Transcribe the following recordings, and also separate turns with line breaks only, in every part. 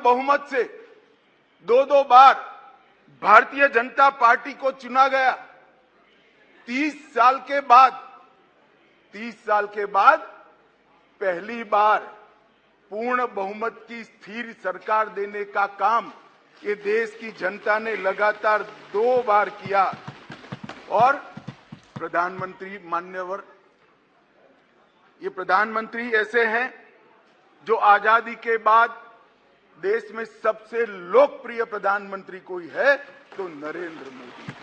बहुमत से दो बार भारतीय जनता पार्टी को चुना गया। 30 साल के बाद पहली बार पूर्ण बहुमत की स्थिर सरकार देने का काम ये देश की जनता ने लगातार 2 बार किया। और प्रधानमंत्री मान्यवर, ये प्रधानमंत्री ऐसे हैं जो आजादी के बाद देश में सबसे लोकप्रिय प्रधानमंत्री कोई है तो नरेंद्र मोदी।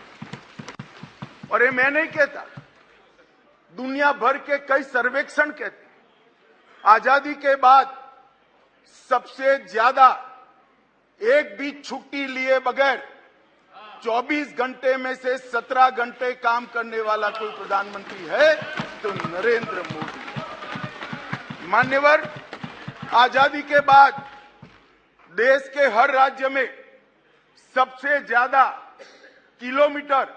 और ये मैं नहीं कहता, दुनिया भर के कई सर्वेक्षण कहते हैं आजादी के बाद सबसे ज्यादा एक भी छुट्टी लिए बगैर 24 घंटे में से 17 घंटे काम करने वाला कोई प्रधानमंत्री है तो नरेंद्र मोदी। मान्यवर, आजादी के बाद देश के हर राज्य में सबसे ज्यादा किलोमीटर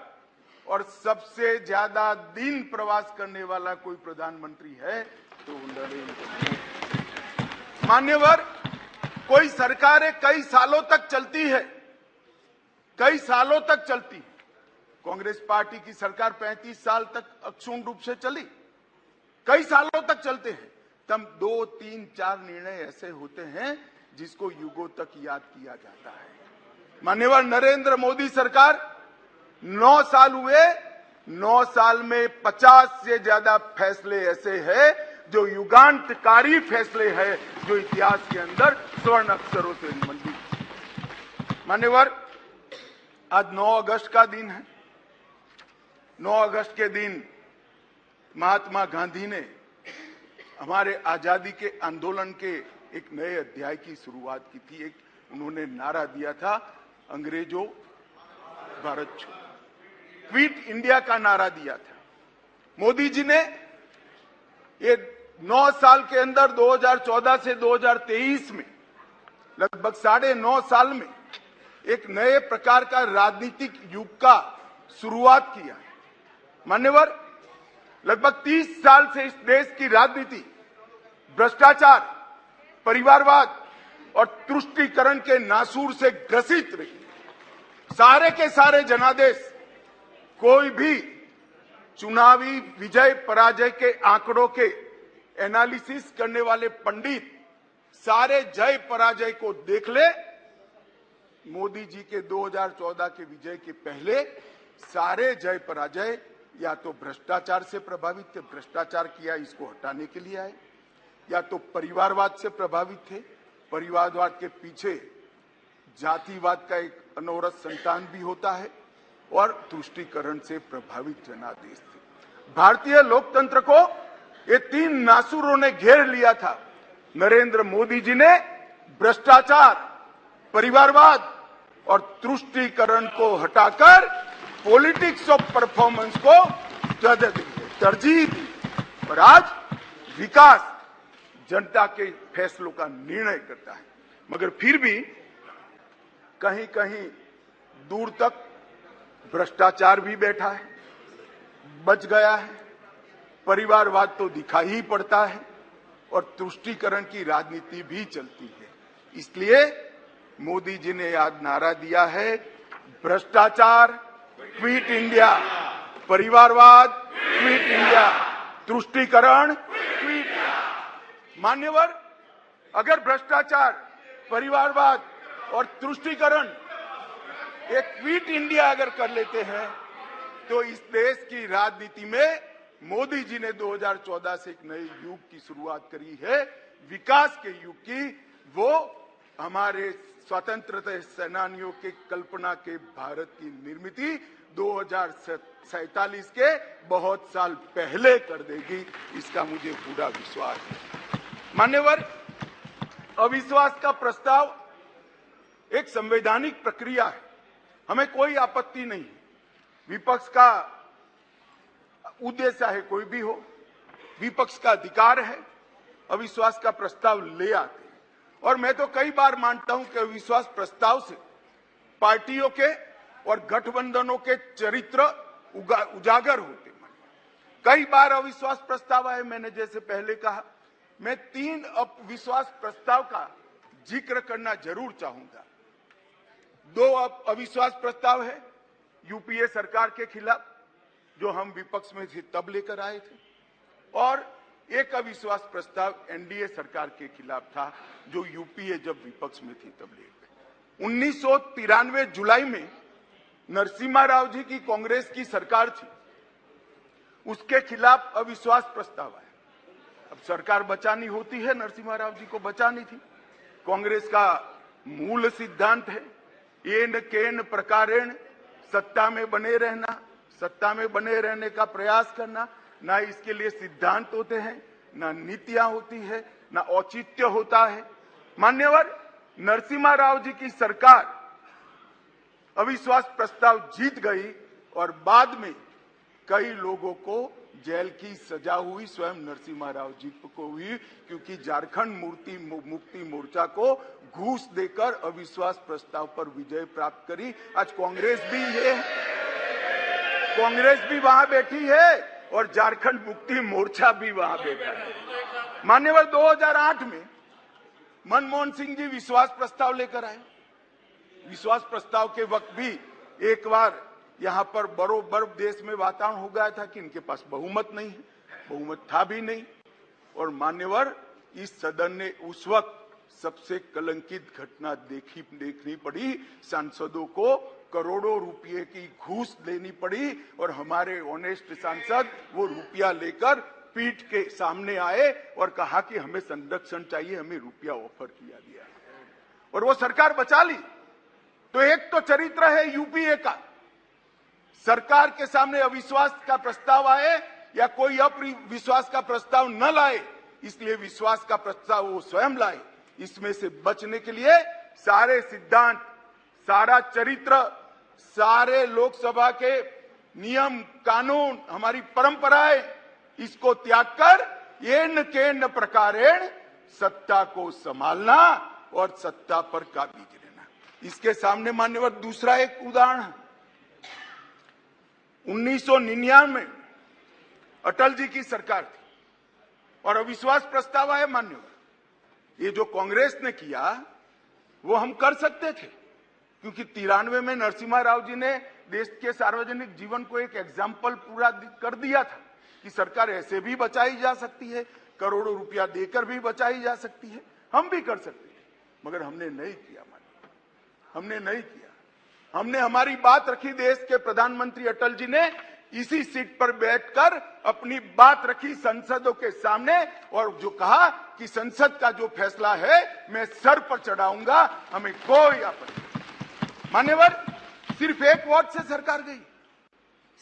और सबसे ज्यादा दिन प्रवास करने वाला कोई प्रधानमंत्री है तो नरेंद्र मोदी। मान्यवर, कोई सरकारें कई सालों तक चलती है, कांग्रेस पार्टी की सरकार 35 साल तक अक्षुण्ण रूप से चली, कई सालों तक चलते हैं। तब 2, 3, 4 निर्णय ऐसे होते हैं जिसको युगों तक याद किया जाता है। मान्यवर, नरेंद्र मोदी सरकार 9 साल हुए, 9 साल में 50 से ज्यादा फैसले ऐसे हैं जो युगांतकारी फैसले हैं, जो इतिहास के अंदर स्वर्ण अक्षरों से मंडित। मान्यवर, आज 9 अगस्त का दिन है। 9 अगस्त के दिन महात्मा गांधी ने हमारे आजादी के आंदोलन के एक नए अध्याय की शुरुआत की थी। एक उन्होंने नारा दिया था, अंग्रेजों भारत छोड़ो, क्विट इंडिया का नारा दिया था। मोदी जी ने ये 9 साल के अंदर 2014 से 2023 में लगभग 9.5 साल में एक नए प्रकार का राजनीतिक युग का शुरुआत किया। मान्यवर, लगभग 30 साल से इस देश की राजनीति भ्रष्टाचार, परिवारवाद और तुष्टीकरण के नासूर से ग्रसित रही। सारे के सारे जनादेश, कोई भी चुनावी विजय पराजय के आंकड़ों के एनालिसिस करने वाले पंडित सारे जय पराजय को देख ले। मोदी जी के 2014 के विजय के पहले सारे जय पराजय या तो भ्रष्टाचार से प्रभावित थे, भ्रष्टाचार किया इसको हटाने के लिए आए, या तो परिवारवाद से प्रभावित थे, परिवारवाद के पीछे जातिवाद का एक अनवरत संतान भी होता है, और तुष्टीकरण से प्रभावित जनादेश थे। भारतीय लोकतंत्र को ये 3 नासूरों ने घेर लिया था। नरेंद्र मोदी जी ने भ्रष्टाचार, परिवारवाद और तुष्टीकरण को हटाकर पॉलिटिक्स ऑफ परफॉर्मेंस को तरजीह दी, और आज विकास जनता के फैसलों का निर्णय करता है। मगर फिर भी कहीं कहीं दूर तक भ्रष्टाचार भी बैठा है, बच गया है, परिवारवाद तो दिखाई ही पड़ता है, और तुष्टीकरण की राजनीति भी चलती है। इसलिए मोदी जी ने आज नारा दिया है, भ्रष्टाचार क्विट इंडिया, परिवारवाद क्विट इंडिया, तुष्टीकरण क्विट इंडिया। मान्यवर, अगर भ्रष्टाचार, परिवारवाद और तुष्टीकरण एक क्विट इंडिया अगर कर लेते हैं तो इस देश की राजनीति में मोदी जी ने 2014 से एक नए युग की शुरुआत करी है, विकास के युग की। वो हमारे स्वतंत्रता सेनानियों के कल्पना के भारत की निर्मित 2047 के बहुत साल पहले कर देगी, इसका मुझे पूरा विश्वास है। मान्यवर, अविश्वास का प्रस्ताव एक संवैधानिक प्रक्रिया है, हमें कोई आपत्ति नहीं। विपक्ष का उद्देश्य है कोई भी हो, विपक्ष का अधिकार है, अविश्वास का प्रस्ताव ले आते हैं। और मैं तो कई बार मानता हूं कि अविश्वास प्रस्ताव से पार्टियों के और गठबंधनों के चरित्र उजागर होते। कई बार अविश्वास प्रस्ताव आए, मैंने जैसे पहले कहा, मैं 3 अविश्वास प्रस्ताव का जिक्र करना जरूर चाहूंगा। 2 अविश्वास प्रस्ताव है यूपीए सरकार के खिलाफ, जो हम विपक्ष में थे तब लेकर आए थे, और एक अविश्वास प्रस्ताव एनडीए सरकार के खिलाफ था, जो यूपीए जब विपक्ष में थी तब लेकर। 1993 जुलाई में नरसिम्हा राव जी की कांग्रेस की सरकार थी, उसके खिलाफ अविश्वास प्रस्ताव आया। अब सरकार बचानी होती है, नरसिम्हा राव जी को बचानी थी। कांग्रेस का मूल सिद्धांत है येन केन प्रकारेण सत्ता में बने रहना, सत्ता में बने रहने का प्रयास करना। ना इसके लिए सिद्धांत होते हैं, ना नीतियां होती है, ना औचित्य होता है। मान्यवर नरसिम्हा राव जी की सरकार अविश्वास प्रस्ताव जीत गई और बाद में कई लोगों को जेल की सजा हुई, स्वयं नरसिम्हा राव जी को हुई, क्योंकि झारखंड मुक्ति मोर्चा को घूस देकर अविश्वास प्रस्ताव पर विजय प्राप्त करी। आज कांग्रेस भी है, कांग्रेस भी वहां बैठी है और झारखंड मुक्ति मोर्चा भी वहां बैठा है। मान्यवर 2008 में मनमोहन सिंह जी विश्वास प्रस्ताव लेकर आए। विश्वास प्रस्ताव के वक्त भी एक बार यहां पर बरोबर देश में वातावरण हो गया था कि इनके पास बहुमत नहीं है, बहुमत था भी नहीं। और मान्यवर इस सदन ने उस वक्त सबसे कलंकित घटना देखनी पड़ी, सांसदों को करोड़ों रुपए की घूस देनी पड़ी और हमारे ऑनेस्ट सांसद वो रुपया लेकर पीठ के सामने आए और कहा कि हमें संरक्षण चाहिए, हमें रुपया ऑफर किया गया और वो सरकार बचा ली। तो एक तो चरित्र है यूपीए का, सरकार के सामने अविश्वास का प्रस्ताव आए या कोई अविश्वास का प्रस्ताव न लाए, इसलिए विश्वास का प्रस्ताव वो स्वयं लाए। इसमें से बचने के लिए सारे सिद्धांत, सारा चरित्र, सारे लोकसभा के नियम कानून, हमारी परंपराएं, इसको त्याग कर येन केन प्रकारेण सत्ता को संभालना और सत्ता पर काबिज रहना। इसके सामने मान्यवर दूसरा एक उदाहरण है। 1999 में अटल जी की सरकार थी और अविश्वास प्रस्ताव आया। मान्यवर ये जो कांग्रेस ने किया वो हम कर सकते थे, क्योंकि 93 में नरसिम्हा राव जी ने देश के सार्वजनिक जीवन को एक एग्जाम्पल पूरा कर दिया था कि सरकार ऐसे भी बचाई जा सकती है, करोड़ों रुपया देकर भी बचाई जा सकती है। हम भी कर सकते थे, मगर हमने नहीं किया। हमने नहीं किया। हमने हमारी बात रखी। देश के प्रधानमंत्री अटल जी ने इसी सीट पर बैठकर अपनी बात रखी संसदों के सामने और जो कहा कि संसद का जो फैसला है मैं सर पर चढ़ाऊंगा, हमें कोई आपत्ति नहीं। मान्यवर सिर्फ एक वोट से सरकार गई,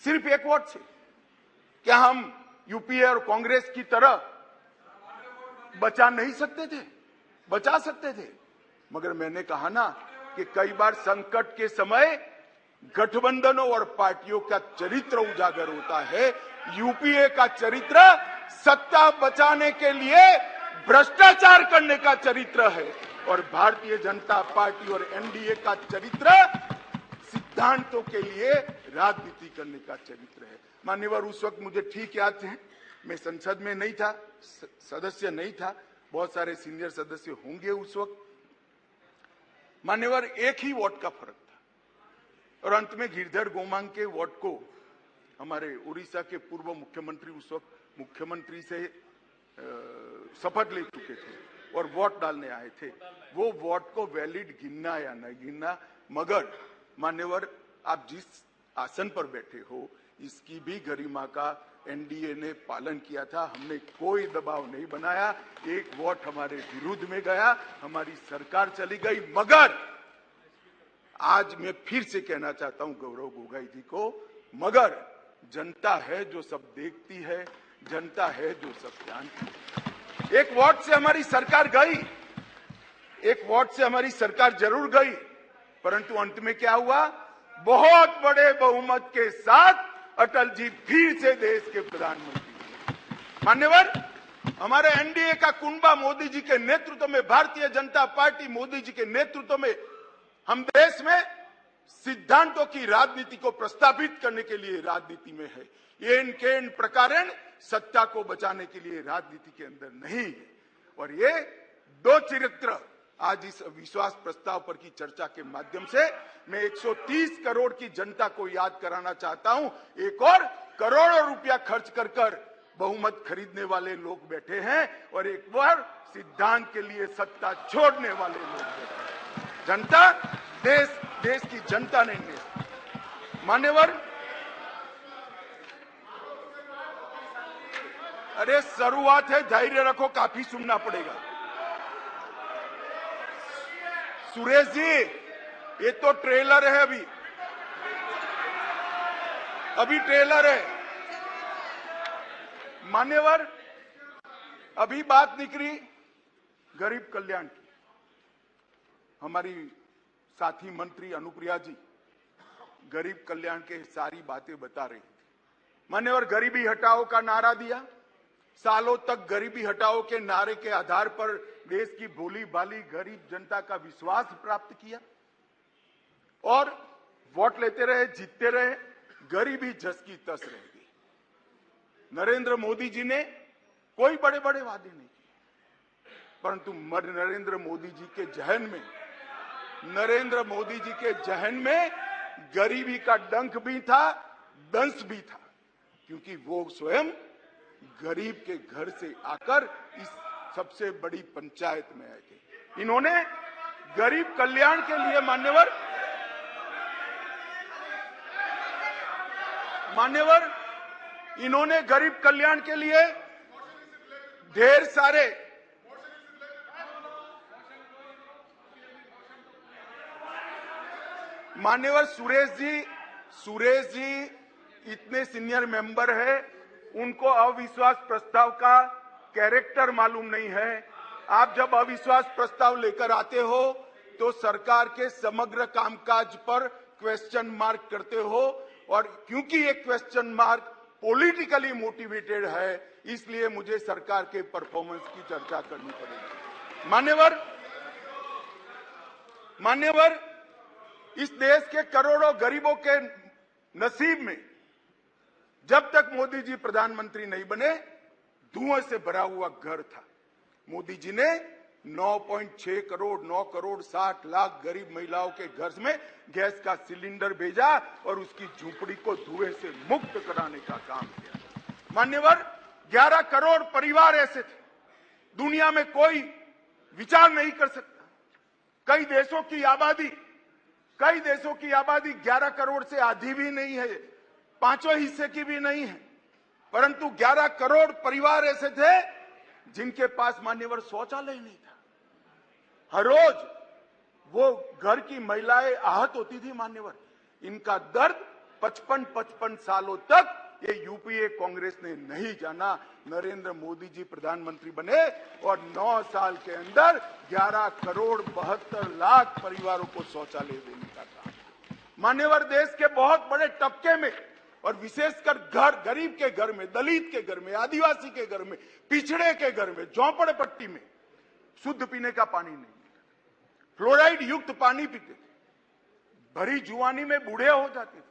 सिर्फ एक वोट से। क्या हम यूपीए और कांग्रेस की तरह बचा नहीं सकते थे? बचा सकते थे, मगर मैंने कहा ना कि कई बार संकट के समय गठबंधनों और पार्टियों का चरित्र उजागर होता है। यूपीए का चरित्र सत्ता बचाने के लिए भ्रष्टाचार करने का चरित्र है और भारतीय जनता पार्टी और एनडीए का चरित्र सिद्धांतों के लिए राजनीति करने का चरित्र है। मान्यवर उस वक्त मुझे ठीक याद है, मैं संसद में नहीं था, सदस्य नहीं था, बहुत सारे सीनियर सदस्य होंगे उस वक्त। मान्यवर एक ही वोट का फर्क था और अंत में गिरधर गोमांग के वोट को हमारे उड़ीसा के पूर्व मुख्यमंत्री उस वक्त मुख्यमंत्री से शपथ ले चुके थे और वोट डालने आए थे। वो वोट को वैलिड गिनना या नहीं गिनना, मगर मान्यवर आप जिस आसन पर बैठे हो इसकी भी गरिमा का एनडीए ने पालन किया था। हमने कोई दबाव नहीं बनाया, एक वोट हमारे विरुद्ध में गया, हमारी सरकार चली गई। मगर आज मैं फिर से कहना चाहता हूं गौरव गोगोई जी को, मगर जनता है जो सब देखती है, जनता है जो सब जानती है। एक वोट से हमारी सरकार गई, एक वोट से हमारी सरकार जरूर गई, परंतु अंत में क्या हुआ? बहुत बड़े बहुमत के साथ अटल जी फिर से देश के प्रधानमंत्री। मान्यवर हमारे एनडीए का कुंबा मोदी जी के नेतृत्व में, भारतीय जनता पार्टी मोदी जी के नेतृत्व में हम देश में सिद्धांतों की राजनीति को प्रस्तावित करने के लिए राजनीति में है। येन केन प्रकारेण सत्ता को बचाने के लिए राजनीति के अंदर नहीं है। और ये दो चरित्र आज इस विश्वास प्रस्ताव पर की चर्चा के माध्यम से मैं 130 करोड़ की जनता को याद कराना चाहता हूं। एक और करोड़ों रुपया खर्च कर बहुमत खरीदने वाले लोग बैठे हैं और एक बार सिद्धांत के लिए सत्ता छोड़ने वाले लोग बैठे हैं। जनता, देश की जनता ने मान्यवर, अरे शुरुआत है, धैर्य रखो, काफी सुनना पड़ेगा। सुरेश जी, ये तो ट्रेलर है, अभी ट्रेलर है। मान्यवर, अभी बात निकली गरीब कल्याण की। हमारी साथी मंत्री अनुप्रिया जी गरीब कल्याण के सारी बातें बता रही। मान्यवर, गरीबी हटाओ का नारा दिया, सालों तक गरीबी हटाओ के नारे के आधार पर देश की भोली भाली गरीब जनता का विश्वास प्राप्त किया और वोट लेते रहे, जीतते रहे, गरीबी जस की तस रह गई। नरेंद्र मोदी जी ने कोई बड़े बड़े वादे नहीं किए, परंतु नरेंद्र मोदी जी के जहन में गरीबी का डंक भी था, दंश भी था, क्योंकि वो स्वयं गरीब के घर से आकर इस सबसे बड़ी पंचायत में आए थे। इन्होंने गरीब कल्याण के लिए मान्यवर, इन्होंने गरीब कल्याण के लिए ढेर सारे मान्यवर सुरेश जी इतने सीनियर मेंबर है, उनको अविश्वास प्रस्ताव का कैरेक्टर मालूम नहीं है। आप जब अविश्वास प्रस्ताव लेकर आते हो तो सरकार के समग्र कामकाज पर क्वेश्चन मार्क करते हो, और क्योंकि ये क्वेश्चन मार्क पॉलिटिकली मोटिवेटेड है, इसलिए मुझे सरकार के परफॉर्मेंस की चर्चा करनी पड़ेगी। मान्यवर, इस देश के करोड़ों गरीबों के नसीब में जब तक मोदी जी प्रधानमंत्री नहीं बने धुएं से भरा हुआ घर था। मोदी जी ने 9.6 करोड़ 9 करोड़ 60 लाख गरीब महिलाओं के घर में गैस का सिलेंडर भेजा और उसकी झोपड़ी को धुएं से मुक्त कराने का काम किया। मान्यवर, 11 करोड़ परिवार ऐसे थे, दुनिया में कोई विचार नहीं कर सकता। कई देशों की आबादी 11 करोड़ से आधी भी नहीं है, 5वें हिस्से की भी नहीं है, परंतु 11 करोड़ परिवार ऐसे थे जिनके पास मान्यवर शौचालय नहीं था। हर रोज वो घर की महिलाएं आहत होती थी। मान्यवर, इनका दर्द 55 सालों तक ये यूपीए कांग्रेस ने नहीं जाना। नरेंद्र मोदी जी प्रधानमंत्री बने और 9 साल के अंदर 11 करोड़ 72 लाख परिवारों को शौचालय देने का काम। मान्यवर, देश के बहुत बड़े तबके में और विशेषकर गरीब के घर में, दलित के घर में, आदिवासी के घर में, पिछड़े के घर में, झोंपड़पट्टी में शुद्ध पीने का पानी नहीं, फ्लोराइड युक्त पानी पीते थे। भरी जुआनी में बूढ़े हो जाते थे,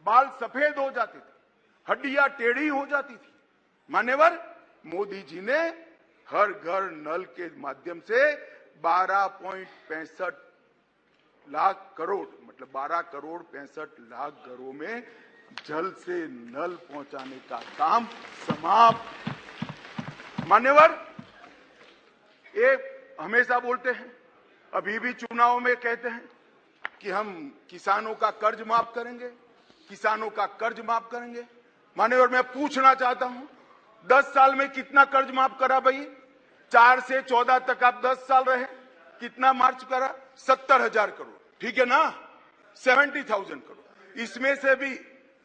बाल सफेद हो जाते थे, हड्डियां टेढ़ी हो जाती थी। मान्यवर, मोदी जी ने हर घर नल के माध्यम से 12.65 लाख करोड़ मतलब 12 करोड़ 65 लाख घरों में जल से नल पहुंचाने का काम समाप्त। मान्यवर, ये हमेशा बोलते हैं, अभी भी चुनाव में कहते हैं कि हम किसानों का कर्ज माफ करेंगे, किसानों का कर्ज माफ करेंगे। मान्यवर, मैं पूछना चाहता हूं, 10 साल में कितना कर्ज माफ करा भाई? 4 से 14 तक आप 10 साल रहे, कितना मार्च करा? 70,000 करोड़, ठीक है ना? 70,000 करोड़।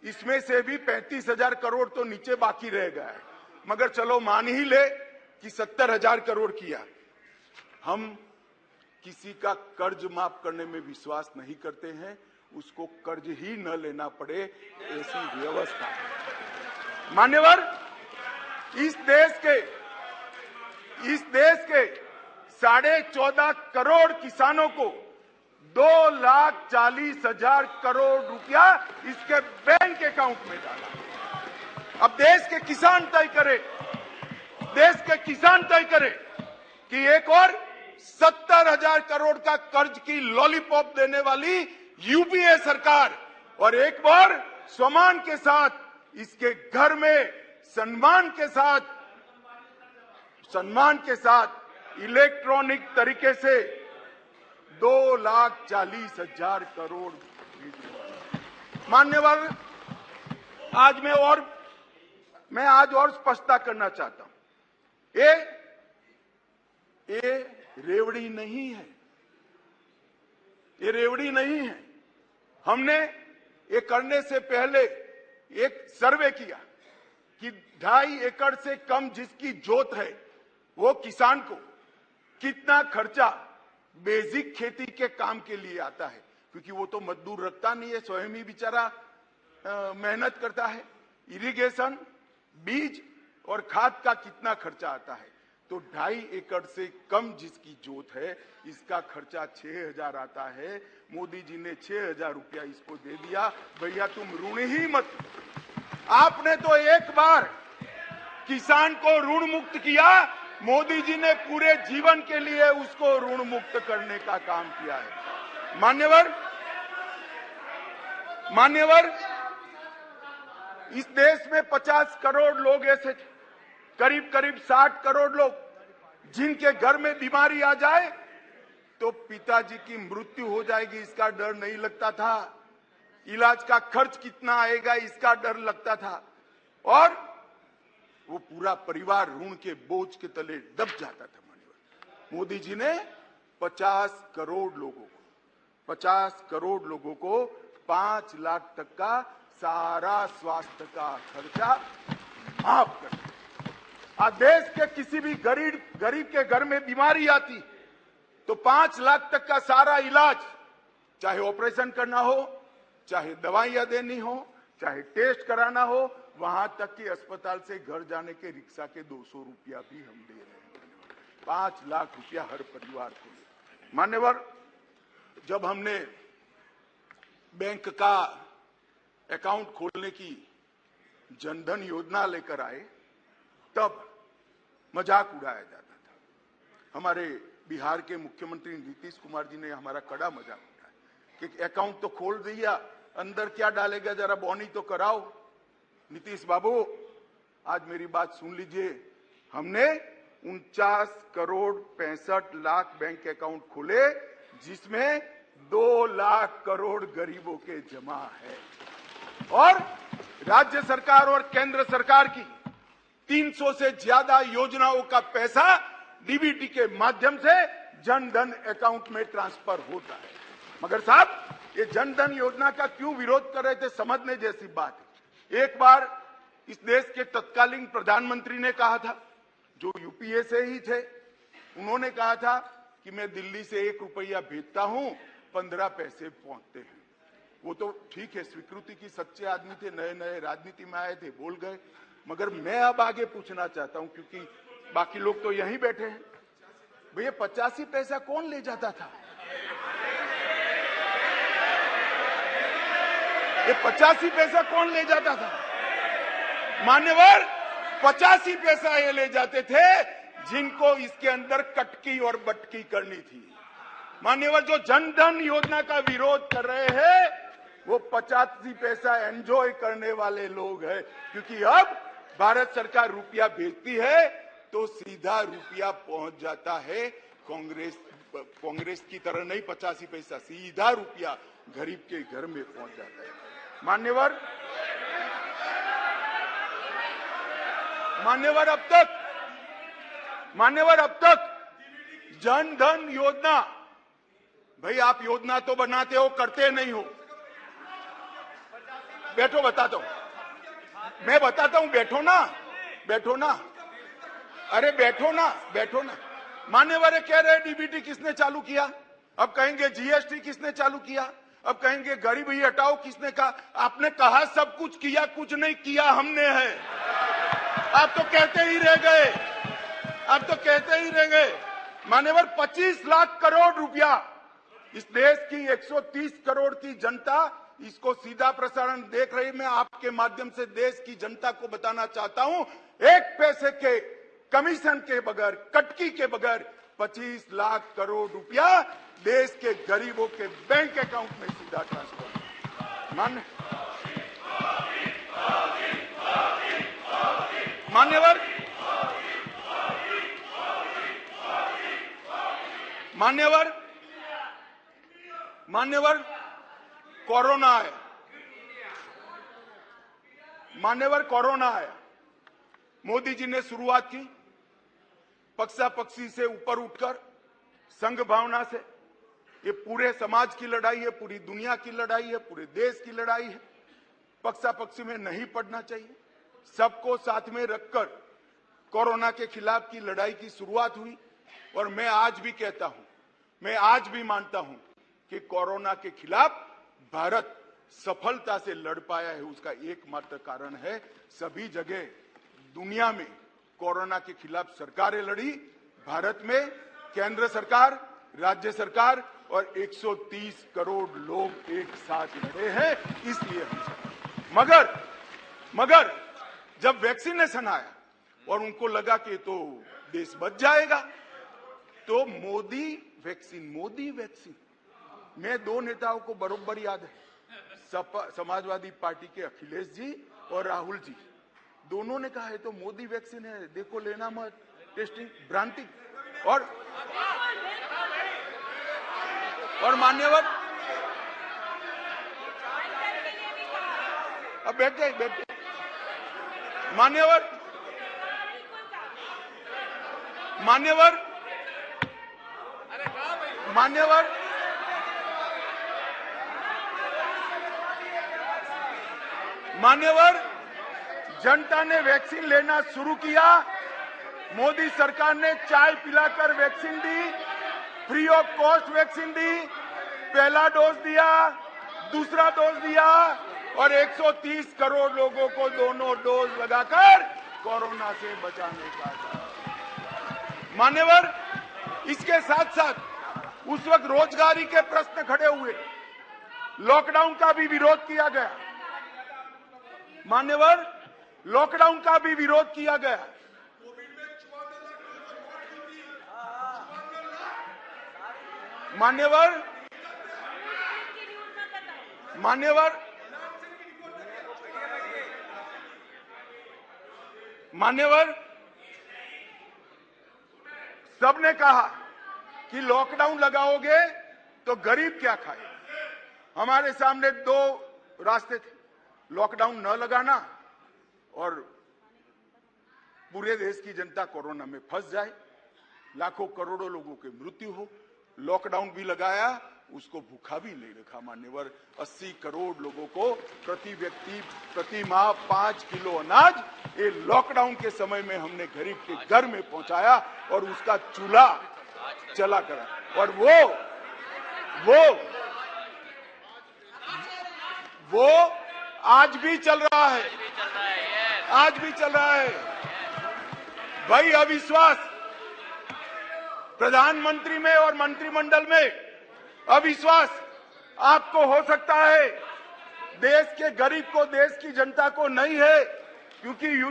इसमें से भी 35,000 करोड़ तो नीचे बाकी रह गया है, मगर चलो मान ही ले कि 70,000 करोड़ किया। हम किसी का कर्ज माफ करने में विश्वास नहीं करते हैं, उसको कर्ज ही न लेना पड़े, ऐसी व्यवस्था। मान्यवर, इस देश के 14.5 करोड़ किसानों को 2,40,000 करोड़ रुपया इसके बैंक अकाउंट में डाला। अब देश के किसान तय करे कि एक और 70,000 करोड़ का कर्ज की लॉलीपॉप देने वाली यूपीए सरकार, और एक बार सम्मान के साथ इसके घर में सम्मान के साथ इलेक्ट्रॉनिक तरीके से 2,40,000 करोड़। मान्यवर, मैं आज और स्पष्टता करना चाहता हूं। ये रेवड़ी नहीं है, ये रेवड़ी नहीं है। हमने ये करने से पहले एक सर्वे किया कि 2.5 एकड़ से कम जिसकी जोत है वो किसान को कितना खर्चा बेसिक खेती के काम के लिए आता है, क्योंकि वो तो मजदूर रखता नहीं है, स्वयं ही बेचारा मेहनत करता है। इरिगेशन, बीज और खाद का कितना खर्चा आता है, तो 2.5 एकड़ से कम जिसकी जोत है इसका खर्चा 6,000 आता है। मोदी जी ने 6,000 रुपया इसको दे दिया। भैया तुम ऋण ही मत, आपने तो एक बार किसान को ऋण मुक्त किया, मोदी जी ने पूरे जीवन के लिए उसको ऋण मुक्त करने का काम किया है। मान्यवर, इस देश में 50 करोड़ लोग ऐसे थे, करीब 60 करोड़ लोग, जिनके घर में बीमारी आ जाए तो पिताजी की मृत्यु हो जाएगी इसका डर नहीं लगता था, इलाज का खर्च कितना आएगा इसका डर लगता था, और वो पूरा परिवार ऋण के बोझ के तले दब जाता था। मोदी जी ने 50 करोड़ लोगों को 5 लाख तक का सारा स्वास्थ्य का खर्चा माफ कर दिया। आज देश के किसी भी गरीब के घर में बीमारी आती तो 5 लाख तक का सारा इलाज, चाहे ऑपरेशन करना हो, चाहे दवाइयां देनी हो, चाहे टेस्ट कराना हो, वहां तक कि अस्पताल से घर जाने के रिक्शा के 200 रुपया भी हम दे रहे हैं। 5 लाख रुपया हर परिवार को। मान्यवर, जब हमने बैंक का अकाउंट खोलने की जनधन योजना लेकर आए तब मजाक उड़ाया जाता था। हमारे बिहार के मुख्यमंत्री नीतीश कुमार जी ने हमारा कड़ा मजाक उठाया कि अकाउंट तो खोल दिया, अंदर क्या डालेगा, जरा बॉनी तो कराओ। नीतीश बाबू, आज मेरी बात सुन लीजिए। हमने 49 करोड़ 65 लाख बैंक अकाउंट खोले, जिसमें 2 लाख करोड़ गरीबों के जमा है, और राज्य सरकार और केंद्र सरकार की 300 से ज्यादा योजनाओं का पैसा डीबीटी के माध्यम से जनधन अकाउंट में ट्रांसफर होता है। मगर साहब, ये जनधन योजना का क्यों विरोध कर रहे थे, समझने जैसी बात है। एक बार इस देश के तत्कालीन प्रधानमंत्री ने कहा था, जो यूपीए से ही थे, उन्होंने कहा था कि मैं दिल्ली से 1 रुपया भेजता हूं, 15 पैसे पहुंचते हैं। वो तो ठीक है, स्वीकृति की सच्चे आदमी थे, नए राजनीति में आए थे, बोल गए। मगर मैं अब आगे पूछना चाहता हूं, क्योंकि बाकी लोग तो यहीं बैठे हैं। भैया 85 पैसा कौन ले जाता था? ये 85 पैसा कौन ले जाता था? मान्यवर, 85 पैसा ये ले जाते थे जिनको इसके अंदर कटकी और बटकी करनी थी। मान्यवर, जो जनधन योजना का विरोध कर रहे हैं वो 85 पैसा एंजॉय करने वाले लोग हैं, क्योंकि अब भारत सरकार रुपया भेजती है तो सीधा रुपया पहुंच जाता है। कांग्रेस की तरह नहीं 85 पैसा, सीधा रुपया गरीब के घर में पहुंच जाता है। मान्यवर, अब तक जनधन योजना, भाई आप योजना तो बनाते हो, करते नहीं हो। बैठो, बताता हूं, मैं बताता हूं, बैठो ना, अरे बैठो ना। मान्यवर कह रहे डीबीटी किसने चालू किया, अब कहेंगे जीएसटी किसने चालू किया, अब कहेंगे गरीबी हटाओ किसने कहा। आपने कहा सब कुछ किया, कुछ नहीं किया हमने है। आप तो कहते ही रह गए। मान्यवर, 25 लाख करोड़ रुपया इस देश की 130 करोड़ की जनता इसको सीधा प्रसारण देख रही। मैं आपके माध्यम से देश की जनता को बताना चाहता हूं, 1 पैसे के कमीशन के बगैर, कटकी के बगैर 25 लाख करोड़ रुपया देश के गरीबों के बैंक अकाउंट में सीधा ट्रांसफर। मान्यवर कोरोना आया। मोदी जी ने शुरुआत की पक्षा पक्षी से ऊपर उठकर संघ भावना से। ये पूरे समाज की लड़ाई है, पूरी दुनिया की लड़ाई है, पूरे देश की लड़ाई है। पक्षा पक्षी में नहीं पड़ना चाहिए। सबको साथ में रखकर कोरोना के खिलाफ की लड़ाई की शुरुआत हुई। और मैं आज भी कहता हूं, मैं आज भी मानता हूं कि कोरोना के खिलाफ भारत सफलता से लड़ पाया है। उसका एकमात्र कारण है सभी जगह दुनिया में कोरोना के खिलाफ सरकारें लड़ी, भारत में केंद्र सरकार, राज्य सरकार और 130 करोड़ लोग एक साथ लड़े हैं। इसलिए हम मगर जब वैक्सीनेशन आया और उनको लगा कि तो देश बच जाएगा, तो मोदी वैक्सीन मैं दो नेताओं को बरोबर याद है, समाजवादी पार्टी के अखिलेश जी और राहुल जी, दोनों ने कहा है तो मोदी वैक्सीन है, देखो लेना मत, टेस्टिंग भ्रांति। और मान्यवर अब बैठ जाए मान्यवर जनता ने वैक्सीन लेना शुरू किया। मोदी सरकार ने चाय पिलाकर वैक्सीन दी, फ्री ऑफ कॉस्ट वैक्सीन दी, पहला डोज दिया, दूसरा डोज दिया और 130 करोड़ लोगों को दोनों डोज लगाकर कोरोना से बचाने का काम। मान्यवर, इसके साथ साथ उस वक्त रोजगारी के प्रश्न खड़े हुए, लॉकडाउन का भी विरोध किया गया। मान्यवर, लॉकडाउन का भी विरोध किया गया। मान्यवर सबने कहा कि लॉकडाउन लगाओगे तो गरीब क्या खाए। हमारे सामने दो रास्ते थे, लॉकडाउन न लगाना और पूरे देश की जनता कोरोना में फंस जाए, लाखों करोड़ों लोगों की मृत्यु हो। लॉकडाउन भी लगाया, उसको भूखा भी नहीं रखा। मान्यवर, 80 करोड़ लोगों को प्रति व्यक्ति प्रति माह 5 किलो अनाज ये लॉकडाउन के समय में हमने गरीब के घर में पहुंचाया और उसका चूल्हा चला करा। और वो आज भी चल रहा है, आज भी चल रहा है। भाई, अविश्वास प्रधानमंत्री में और मंत्रिमंडल में अविश्वास आपको हो सकता है, देश के गरीब को, देश की जनता को नहीं है, क्योंकि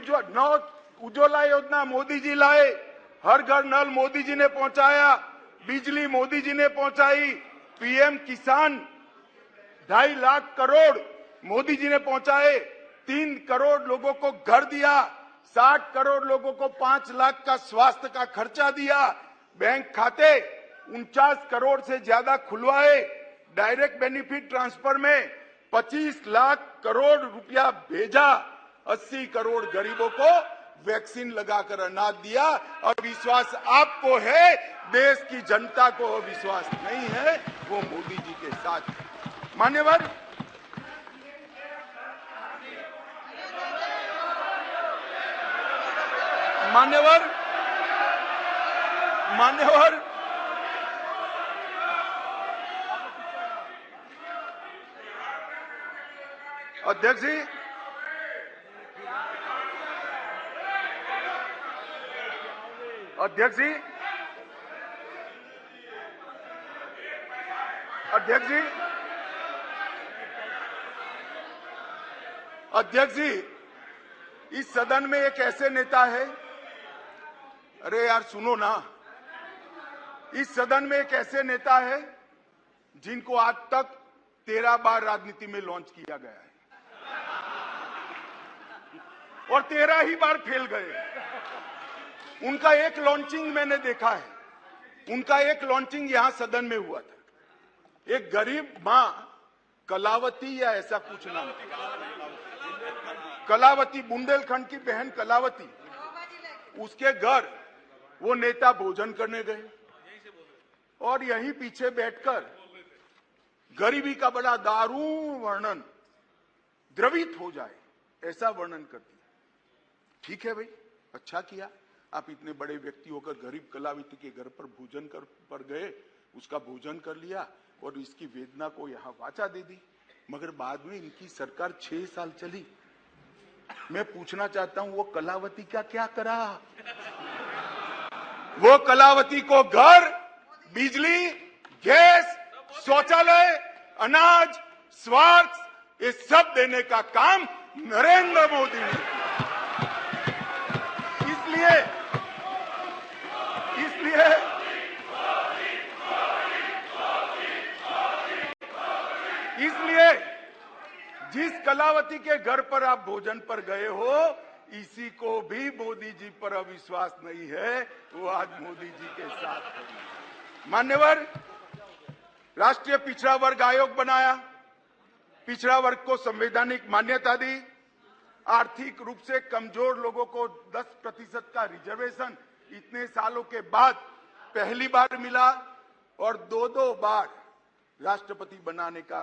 उज्ज्वला योजना मोदी जी लाए, हर घर नल मोदी जी ने पहुंचाया, बिजली मोदी जी ने पहुंचाई, पीएम किसान 2.5 लाख करोड़ मोदी जी ने पहुंचाए, 3 करोड़ लोगों को घर दिया, 60 करोड़ लोगों को 5 लाख का स्वास्थ्य का खर्चा दिया, बैंक खाते 49 करोड़ से ज्यादा खुलवाए, डायरेक्ट बेनिफिट ट्रांसफर में 25 लाख करोड़ रुपया भेजा, 80 करोड़ गरीबों को वैक्सीन लगाकर अनाज दिया। अविश्वास आपको है, देश की जनता को अविश्वास नहीं है, वो मोदी जी के साथ है। मान्यवर, अध्यक्ष जी, अध्यक्ष जी, इस सदन में एक ऐसे नेता है, अरे यार सुनो ना, इस सदन में एक ऐसे नेता है जिनको आज तक 13 बार राजनीति में लॉन्च किया गया है और 13 ही बार फेल गए। उनका एक लॉन्चिंग मैंने देखा है, उनका एक लॉन्चिंग यहां सदन में हुआ था। एक गरीब मां कलावती या ऐसा कुछ नाम था, कलावती, बुंदेलखंड की बहन कलावती, उसके घर वो नेता भोजन करने गए और यहीं पीछे बैठकर गरीबी का बड़ा दारुण वर्णन, द्रवित हो जाए ऐसा वर्णन कर दिया। ठीक है भाई, अच्छा किया, आप इतने बड़े व्यक्ति होकर गरीब कलावती के घर पर भोजन पर गए, उसका भोजन कर लिया और इसकी वेदना को यहां वाचा दे दी। मगर बाद में इनकी सरकार 6 साल चली। मैं पूछना चाहता हूं वो कलावती का क्या करा? वो कलावती को घर, बिजली, गैस, शौचालय, अनाज, स्वास्थ्य, ये सब देने का काम नरेंद्र मोदी ने किया। इसलिए जिस कलावती के घर पर आप भोजन पर गए हो, इसी को भी मोदी जी पर अविश्वास नहीं है, वो आज मोदी जी के साथ है। मान्यवर, राष्ट्रीय पिछड़ा वर्ग आयोग बनाया, पिछड़ा वर्ग को संवैधानिक मान्यता दी, आर्थिक रूप से कमजोर लोगों को 10% का रिजर्वेशन इतने सालों के बाद पहली बार मिला और 2 बार राष्ट्रपति बनाने का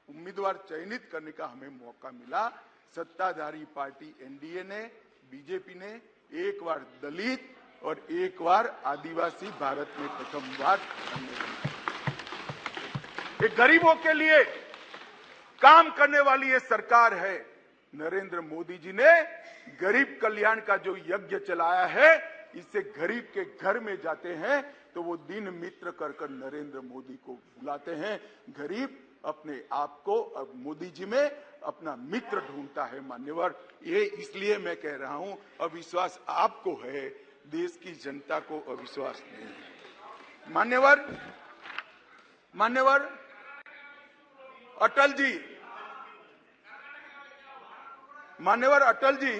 उम्मीदवार चयनित करने का हमें मौका मिला। सत्ताधारी पार्टी एनडीए ने, बीजेपी ने एक बार दलित और एक बार आदिवासी भारत में प्रथम बार। एक गरीबों के लिए काम करने वाली ये सरकार है। नरेंद्र मोदी जी ने गरीब कल्याण का जो यज्ञ चलाया है, इससे गरीब के घर में जाते हैं तो वो दिन मित्र कर नरेंद्र मोदी को बुलाते हैं। गरीब अपने आप को अब मोदी जी में अपना मित्र ढूंढता है। मान्यवर, ये इसलिए मैं कह रहा हूं, अविश्वास आपको है, देश की जनता को अविश्वास नहीं है। मान्यवर अटल जी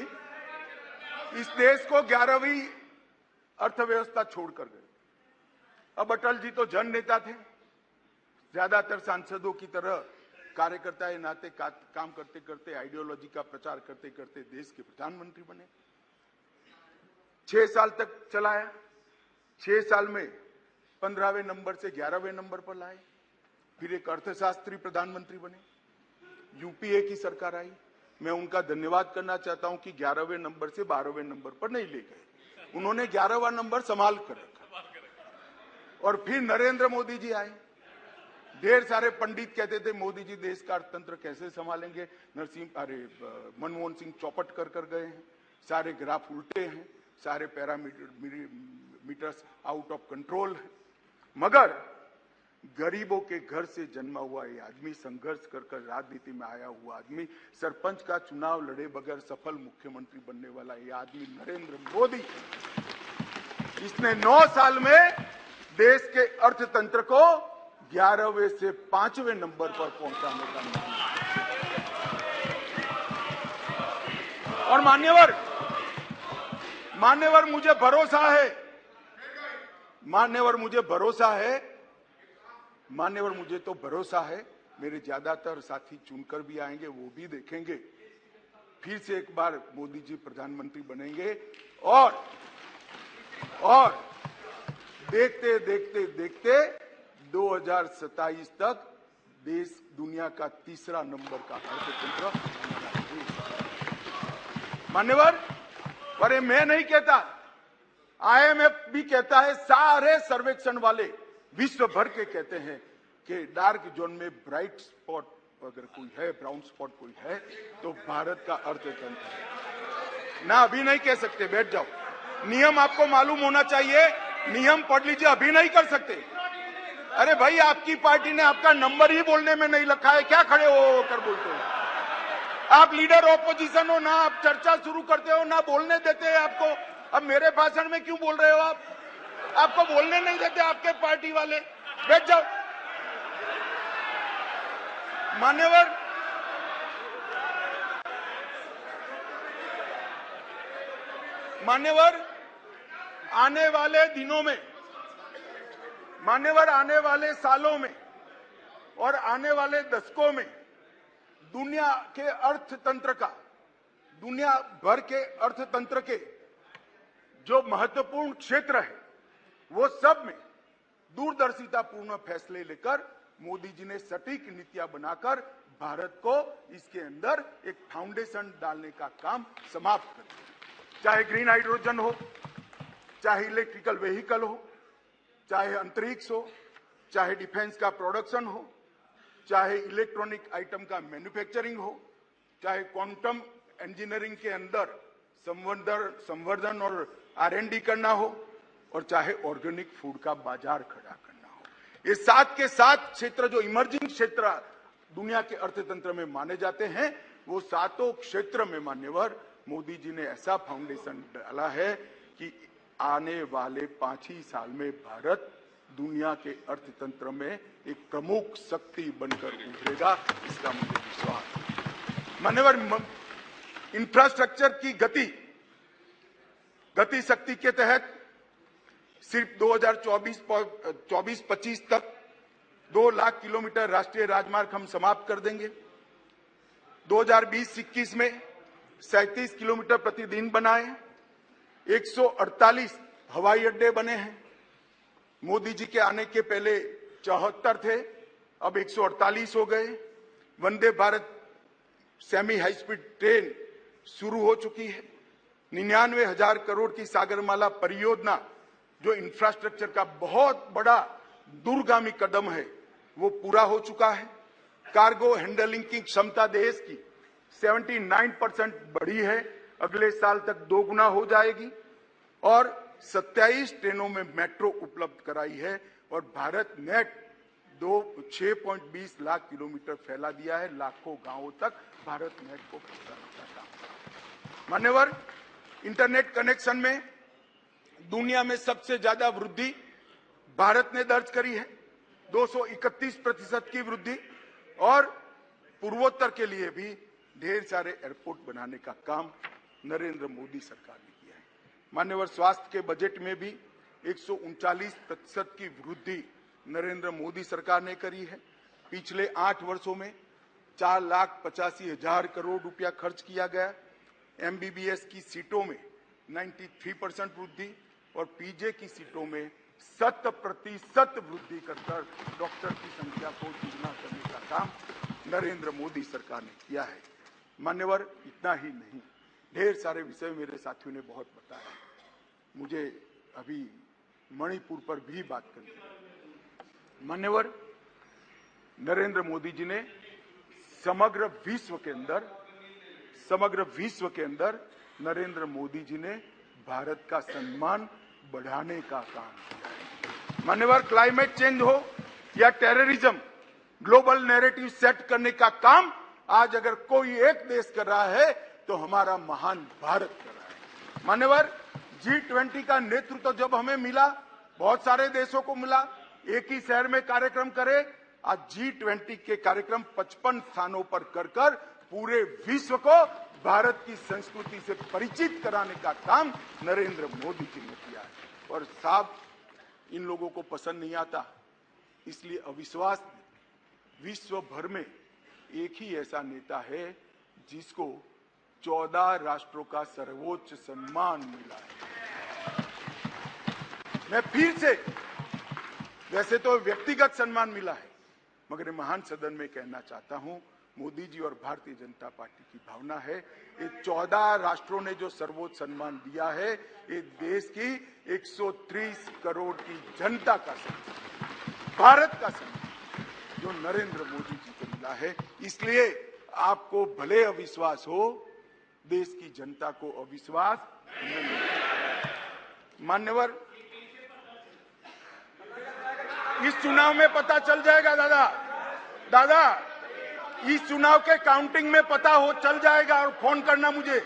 इस देश को 11वीं अर्थव्यवस्था छोड़कर गए। अब अटल जी तो जन नेता थे, ज्यादातर सांसदों की तरह कार्यकर्ता के नाते काम करते करते, आइडियोलॉजी का प्रचार करते करते देश के प्रधानमंत्री बने। 6 साल तक चलाया। 6 साल में 15वें नंबर से 11वें नंबर पर लाए। फिर एक अर्थशास्त्री प्रधानमंत्री बने। यूपीए की सरकार आई। मैं उनका धन्यवाद करना चाहता हूं कि 11वें नंबर से 12वें नंबर पर नहीं ले गए, उन्होंने 11वां नंबर संभाल कर रखा। और फिर नरेंद्र मोदी जी आए। ढेर सारे पंडित कहते थे मोदी जी देश का अर्थतंत्र कैसे संभालेंगे। मनमोहन सिंह चौपट कर गए हैं, सारे ग्राफ उल्टे हैं, सारे पैरामीटर्स आउट ऑफ कंट्रोल है। मगर गरीबों के घर से जन्मा हुआ ये आदमी, संघर्ष कर राजनीति में आया हुआ आदमी, सरपंच का चुनाव लड़े बगैर सफल मुख्यमंत्री बनने वाला ये आदमी नरेंद्र मोदी, इसने 9 साल में देश के अर्थतंत्र को 11वें से 5वें नंबर पर पहुंचाने का निर्णय। और मान्यवर मुझे भरोसा है, मुझे तो भरोसा है, मेरे ज्यादातर साथी चुनकर भी आएंगे, वो भी देखेंगे। फिर से एक बार मोदी जी प्रधानमंत्री बनेंगे और देखते देखते 2027 तक देश दुनिया का 3रा नंबर का अर्थतंत्र। मान्यवर, पर मैं नहीं कहता, आईएमएफ भी कहता है, सारे सर्वेक्षण वाले विश्व भर के कहते हैं कि डार्क जोन में ब्राइट स्पॉट अगर कोई है, ब्राउन स्पॉट कोई है, तो भारत का अर्थतंत्र है। ना अभी नहीं कह सकते, बैठ जाओ। नियम आपको मालूम होना चाहिए, नियम पढ़ लीजिए, अभी नहीं कर सकते। अरे भाई, आपकी पार्टी ने आपका नंबर ही बोलने में नहीं रखा है, क्या खड़े हो कर बोलते हो? आप लीडर ऑपोजिशन हो ना, आप चर्चा शुरू करते हो ना, बोलने देते हैं आपको। अब मेरे भाषण में क्यों बोल रहे हो आप? आपको बोलने नहीं देते आपके पार्टी वाले। बैठ जाओ। मान्यवर, आने वाले दिनों में, मान्यवर, आने वाले सालों में और आने वाले दशकों में दुनिया के अर्थतंत्र का, दुनिया भर के अर्थतंत्र के जो महत्वपूर्ण क्षेत्र है वो सब में दूरदर्शितापूर्ण फैसले लेकर मोदी जी ने सटीक नीतियां बनाकर भारत को इसके अंदर एक फाउंडेशन डालने का काम समाप्त कर दिया। चाहे ग्रीन हाइड्रोजन हो, चाहे इलेक्ट्रिकल व्हीकल हो, चाहे अंतरिक्ष हो, चाहे डिफेंस का प्रोडक्शन हो, चाहे इलेक्ट्रॉनिक आइटम का मैन्युफैक्चरिंग हो, चाहे क्वांटम इंजीनियरिंग के अंदर संवर्धन और R&D करना हो, और चाहे ऑर्गेनिक फूड का बाजार खड़ा करना हो। ये 7 के 7 क्षेत्र जो इमर्जिंग क्षेत्र दुनिया के अर्थतंत्र में माने जाते हैं, वो 7 क्षेत्र में मान्यवर मोदी जी ने ऐसा फाउंडेशन डाला है कि आने वाले 5 ही साल में भारत दुनिया के अर्थतंत्र में एक प्रमुख शक्ति बनकर उभरेगा, इसका मुझे विश्वास है। मान्यवर, इंफ्रास्ट्रक्चर की गति शक्ति के तहत सिर्फ 2024-25 तक 2 लाख किलोमीटर राष्ट्रीय राजमार्ग हम समाप्त कर देंगे। 2020-21 में 37 किलोमीटर प्रतिदिन बनाए, 148 हवाई अड्डे बने हैं। मोदी जी के आने के पहले 74 थे, अब 148 हो गए। Vande Bharat semi high speed train शुरू हो चुकी है। 99,000 करोड़ की सागरमाला परियोजना जो इंफ्रास्ट्रक्चर का बहुत बड़ा दूरगामी कदम है, वो पूरा हो चुका है। कार्गो हैंडलिंग की क्षमता देश की 79% बढ़ी है, अगले साल तक 2 गुना हो जाएगी। और 27 ट्रेनों में मेट्रो उपलब्ध कराई है, और भारत नेट 6.20 लाख किलोमीटर फैला दिया है। लाखों गांवों तक भारत नेट को पहुंचाने का काम। मान्यवर, इंटरनेट कनेक्शन में दुनिया में सबसे ज्यादा वृद्धि भारत ने दर्ज करी है, 231% की वृद्धि, और पूर्वोत्तर के लिए भी ढेर सारे एयरपोर्ट बनाने का काम नरेंद्र मोदी सरकार ने किया है। मान्यवर, स्वास्थ्य के बजट में भी 139% की वृद्धि नरेंद्र मोदी सरकार ने करी है। पिछले 8 वर्षों में 4,85,000 करोड़ रुपया खर्च किया गया। MBBS की सीटों में 93% वृद्धि और PJ की सीटों में 100% वृद्धि कर डॉक्टर की संख्या को दुगना करने का काम नरेंद्र मोदी सरकार ने किया है। मान्यवर, इतना ही नहीं, ढेर सारे विषय मेरे साथियों ने बहुत बताया। मुझे अभी मणिपुर पर भी बात करनी है। मान्यवर, नरेंद्र मोदी जी ने समग्र विश्व के अंदर नरेंद्र मोदी जी ने भारत का सम्मान बढ़ाने का काम किया है। मान्यवर, क्लाइमेट चेंज हो या टेररिज्म, ग्लोबल नैरेटिव सेट करने का काम आज अगर कोई एक देश कर रहा है तो हमारा महान भारत कर रहा है। मान्यवर, G20 का नेतृत्व जब हमें मिला, बहुत सारे देशों को मिला, एक ही शहर में कार्यक्रम करे, आज G20 के कार्यक्रम 55 स्थानों पर कर पूरे विश्व को भारत की संस्कृति से परिचित कराने का काम नरेंद्र मोदी जी ने किया है। और साहब, इन लोगों को पसंद नहीं आता, इसलिए अविश्वास विश्व भर में एक ही ऐसा नेता है जिसको 14 राष्ट्रों का सर्वोच्च सम्मान मिला है। मैं फिर से, वैसे तो व्यक्तिगत सम्मान मिला है, मगर महान सदन में कहना चाहता हूं, मोदी जी और भारतीय जनता पार्टी की भावना है, ये 14 राष्ट्रों ने जो सर्वोच्च सम्मान दिया है, ये देश की 130 करोड़ की जनता का सम्मान, भारत का सम्मान जो नरेंद्र मोदी जी को मिला है। इसलिए आपको भले अविश्वास हो, देश की जनता को अविश्वास नहीं। मान्यवर, इस चुनाव में पता चल जाएगा दादा, इस चुनाव के काउंटिंग में पता चल जाएगा, और फोन करना मुझे।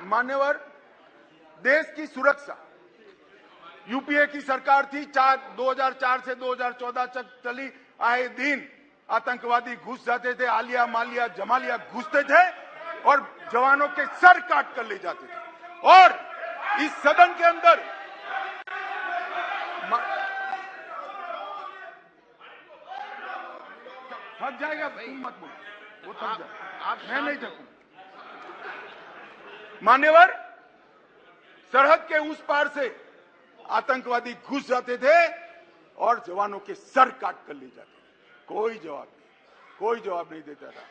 मान्यवर, देश की सुरक्षा यूपीए की सरकार थी। 2004 से 2014 तक चली। आए दिन आतंकवादी घुस जाते थे, आलिया मालिया जमालिया घुसते थे और जवानों के सर काट कर ले जाते थे। और इस सदन के अंदर थक जाएगा, तुम मत बोलो, वो थक जाएगा, मैं नहीं थकूं। मान्यवर, सरहद के उस पार से आतंकवादी घुस जाते थे और जवानों के सर काट कर ले जाते थे। कोई जवाब नहीं देता था।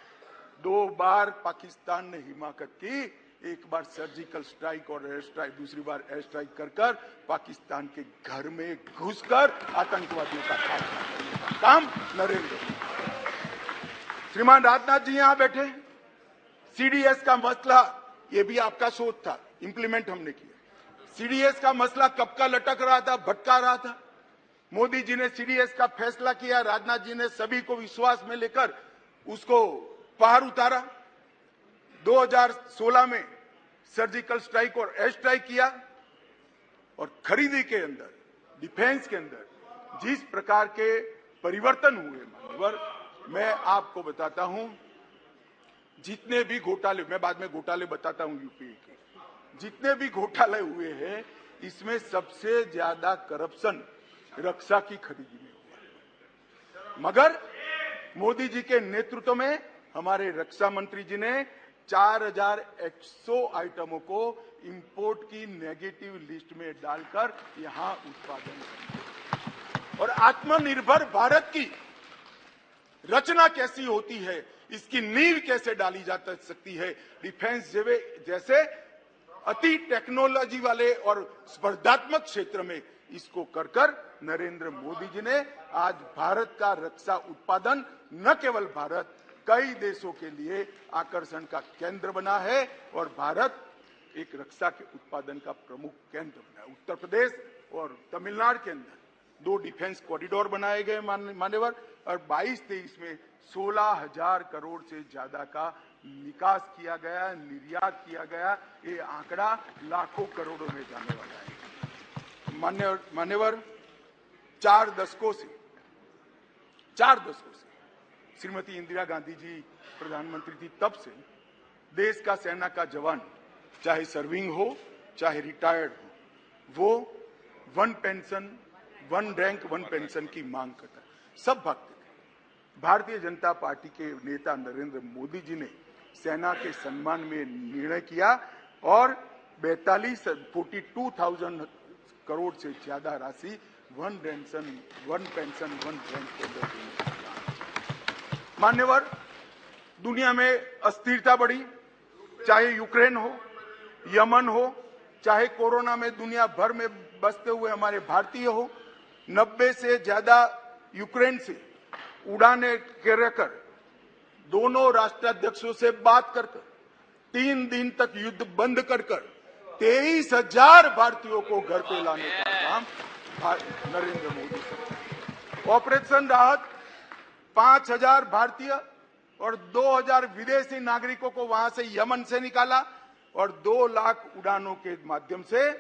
2 बार पाकिस्तान ने हिमाकत की, एक बार सर्जिकल स्ट्राइक और एयर स्ट्राइक, दूसरी बार एयर स्ट्राइक कर पाकिस्तान के घर में घुसकर आतंकवादियों का खात्मा करने का काम नरेंद्र मोदी। श्रीमान राजनाथ जी यहां बैठे। सीडीएस का मसला, ये भी आपका सोच था, इंप्लीमेंट हमने किया। सीडीएस का मसला कब का लटक रहा था, भटका रहा था। मोदी जी ने सीडीएस का फैसला किया, राजनाथ जी ने सभी को विश्वास में लेकर उसको पार उतारा। 2016 में सर्जिकल स्ट्राइक और एयर स्ट्राइक किया और खरीदी के अंदर, डिफेंस के अंदर जिस प्रकार के परिवर्तन हुए, मानवर, मैं आपको बताता हूं, जितने भी घोटाले, मैं बाद में घोटाले बताता हूं यूपीए के, जितने भी घोटाले हुए हैं, इसमें सबसे ज्यादा करप्शन रक्षा की खरीदी में हुआ। मगर मोदी जी के नेतृत्व में हमारे रक्षा मंत्री जी ने 4100 आइटमों को इंपोर्ट की नेगेटिव लिस्ट में डालकर यहां उत्पादन किया। और आत्मनिर्भर भारत की रचना कैसी होती है, इसकी नींव कैसे डाली जा सकती है, डिफेंस जैसे अति टेक्नोलॉजी वाले और स्पर्धात्मक क्षेत्र में इसको कर नरेंद्र मोदी जी ने आज भारत का रक्षा उत्पादन न केवल भारत, कई देशों के लिए आकर्षण का केंद्र बना है और भारत एक रक्षा के उत्पादन का प्रमुख केंद्र बना है। उत्तर प्रदेश और तमिलनाडु के अंदर 2 डिफेंस कॉरिडोर बनाए गए मान्यवर, और 22-23 में 16,000 करोड़ से ज्यादा का निकास किया गया, निर्यात किया गया। ये आंकड़ा लाखों करोड़ों में जाने वाला है। मान्यवर, 4 दशकों से श्रीमती इंदिरा गांधी जी प्रधानमंत्री थी, तब से देश का सेना का जवान, चाहे सर्विंग हो चाहे रिटायर्ड हो, वो 1 पेंशन 1 रैंक 1 पेंशन की मांग करता है। सब भागते थे। भारतीय जनता पार्टी के नेता नरेंद्र मोदी जी ने सेना के सम्मान में निर्णय किया और 42,000 करोड़ से ज्यादा राशि 1 पेंशन 1 रैंक के अंदर। मान्यवर, दुनिया में अस्थिरता बढ़ी, चाहे यूक्रेन हो, यमन हो, चाहे कोरोना में दुनिया भर में बसते हुए हमारे भारतीय हो, 90 से ज्यादा यूक्रेन से उड़ाने कर दोनों राष्ट्राध्यक्षों से बात कर 3 दिन तक युद्ध बंद कर 23,000 भारतीयों को घर पे लाने का काम नरेंद्र मोदी से। ऑपरेशन राहत 5,000 भारतीय और 2,000 विदेशी नागरिकों को वहां से यमन से निकाला और 2 लाख उड़ानों के माध्यम से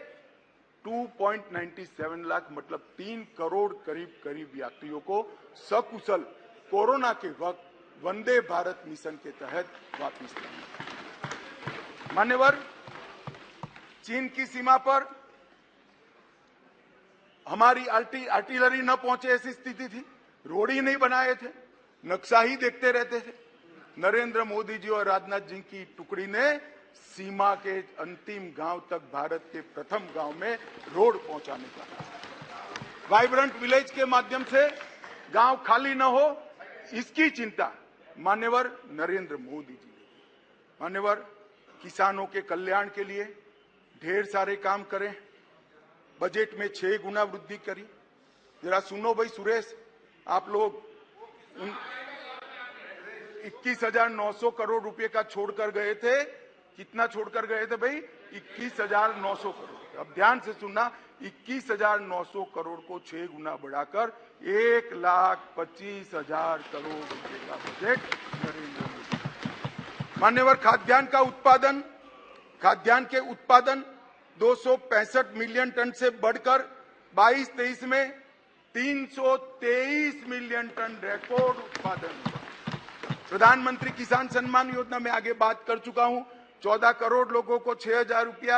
2.97 लाख मतलब 3 करोड़ करीब यात्रियों को सकुशल कोरोना के वक्त वंदे भारत मिशन के तहत वापस लाया। मान्यवर, चीन की सीमा पर हमारी आर्टिलरी न पहुंचे ऐसी स्थिति थी, रोड ही नहीं बनाए थे, नक्शा ही देखते रहते थे। नरेंद्र मोदी जी और राजनाथ जी की टुकड़ी ने सीमा के अंतिम गांव तक, भारत के प्रथम गांव में रोड पहुंचाने का, वाइब्रेंट विलेज के माध्यम से गांव खाली न हो, इसकी चिंता मान्यवर नरेंद्र मोदी जी ने। मान्यवर, किसानों के कल्याण के लिए ढेर सारे काम करें, बजट में 6 गुना वृद्धि करी। जरा सुनो भाई सुरेश, आप लोग 21,900 करोड़ रुपए का छोड़कर गए थे। कितना छोड़कर गए थे भाई? 21,900 करोड़। अब ध्यान से सुनना, 21,900 करोड़ को 6 गुना बढ़ाकर 1,25,000 करोड़ रुपए का बजट नरेंद्र मोदी। मान्यवर, खाद्यान्न का उत्पादन, खाद्यान्न के उत्पादन 265 मिलियन टन से बढ़कर 22-23 में 323 मिलियन टन रिकॉर्ड उत्पादन हुआ। प्रधानमंत्री किसान सम्मान योजना में आगे बात कर चुका हूं। 14 करोड़ लोगों को 6,000 रुपया,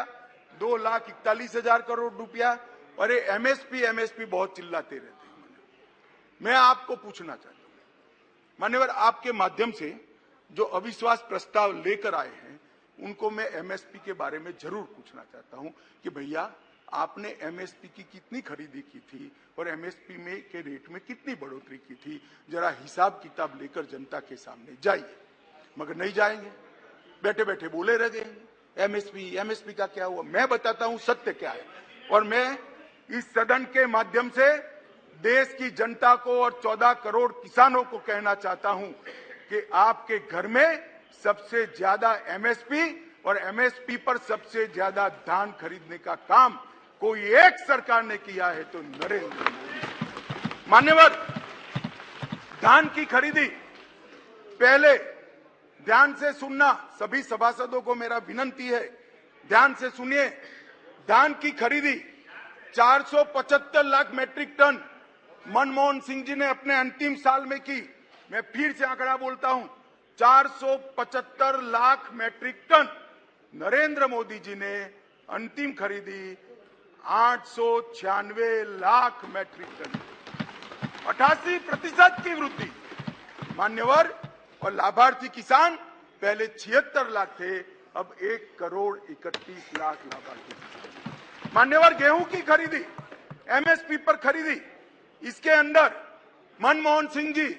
2,41,000 करोड़ रुपया। और ये एमएसपी बहुत चिल्लाते रहते हैं। मैं आपको पूछना चाहता हूं मान्यवर, आपके माध्यम से जो अविश्वास प्रस्ताव लेकर आए हैं उनको मैं एमएसपी के बारे में जरूर पूछना चाहता हूं कि भैया आपने एमएसपी की कितनी खरीदी की थी और एमएसपी में के रेट में कितनी बढ़ोतरी की थी, जरा हिसाब किताब लेकर जनता के सामने जाइए। मगर नहीं जाएंगे, बैठे बैठे बोले रह जाएंगे एमएसपी का क्या हुआ। मैं बताता हूं सत्य क्या है, और मैं इस सदन के माध्यम से देश की जनता को और 14 करोड़ किसानों को कहना चाहता हूं कि आपके घर में सबसे ज्यादा एमएसपी और एमएसपी पर सबसे ज्यादा धान खरीदने का काम कोई एक सरकार ने किया है तो नरेंद्र मोदी। मान्यवर, धान की खरीदी पहले ध्यान से सुनना, सभी सभासदों को मेरा विनती है, ध्यान से सुनिए। धान की खरीदी 475 लाख मैट्रिक टन मनमोहन सिंह जी ने अपने अंतिम साल में की। मैं फिर से आंकड़ा बोलता हूं, 475 लाख मैट्रिक टन। नरेंद्र मोदी जी ने अंतिम खरीदी 896 लाख मैट्रिक टन, 88% की वृद्धि। मान्यवर, और लाभार्थी किसान पहले 76 लाख थे, अब 1,31,00,000 लाभार्थी। मान्यवर, गेहूं की खरीदी एमएसपी पर खरीदी, इसके अंदर मनमोहन सिंह जी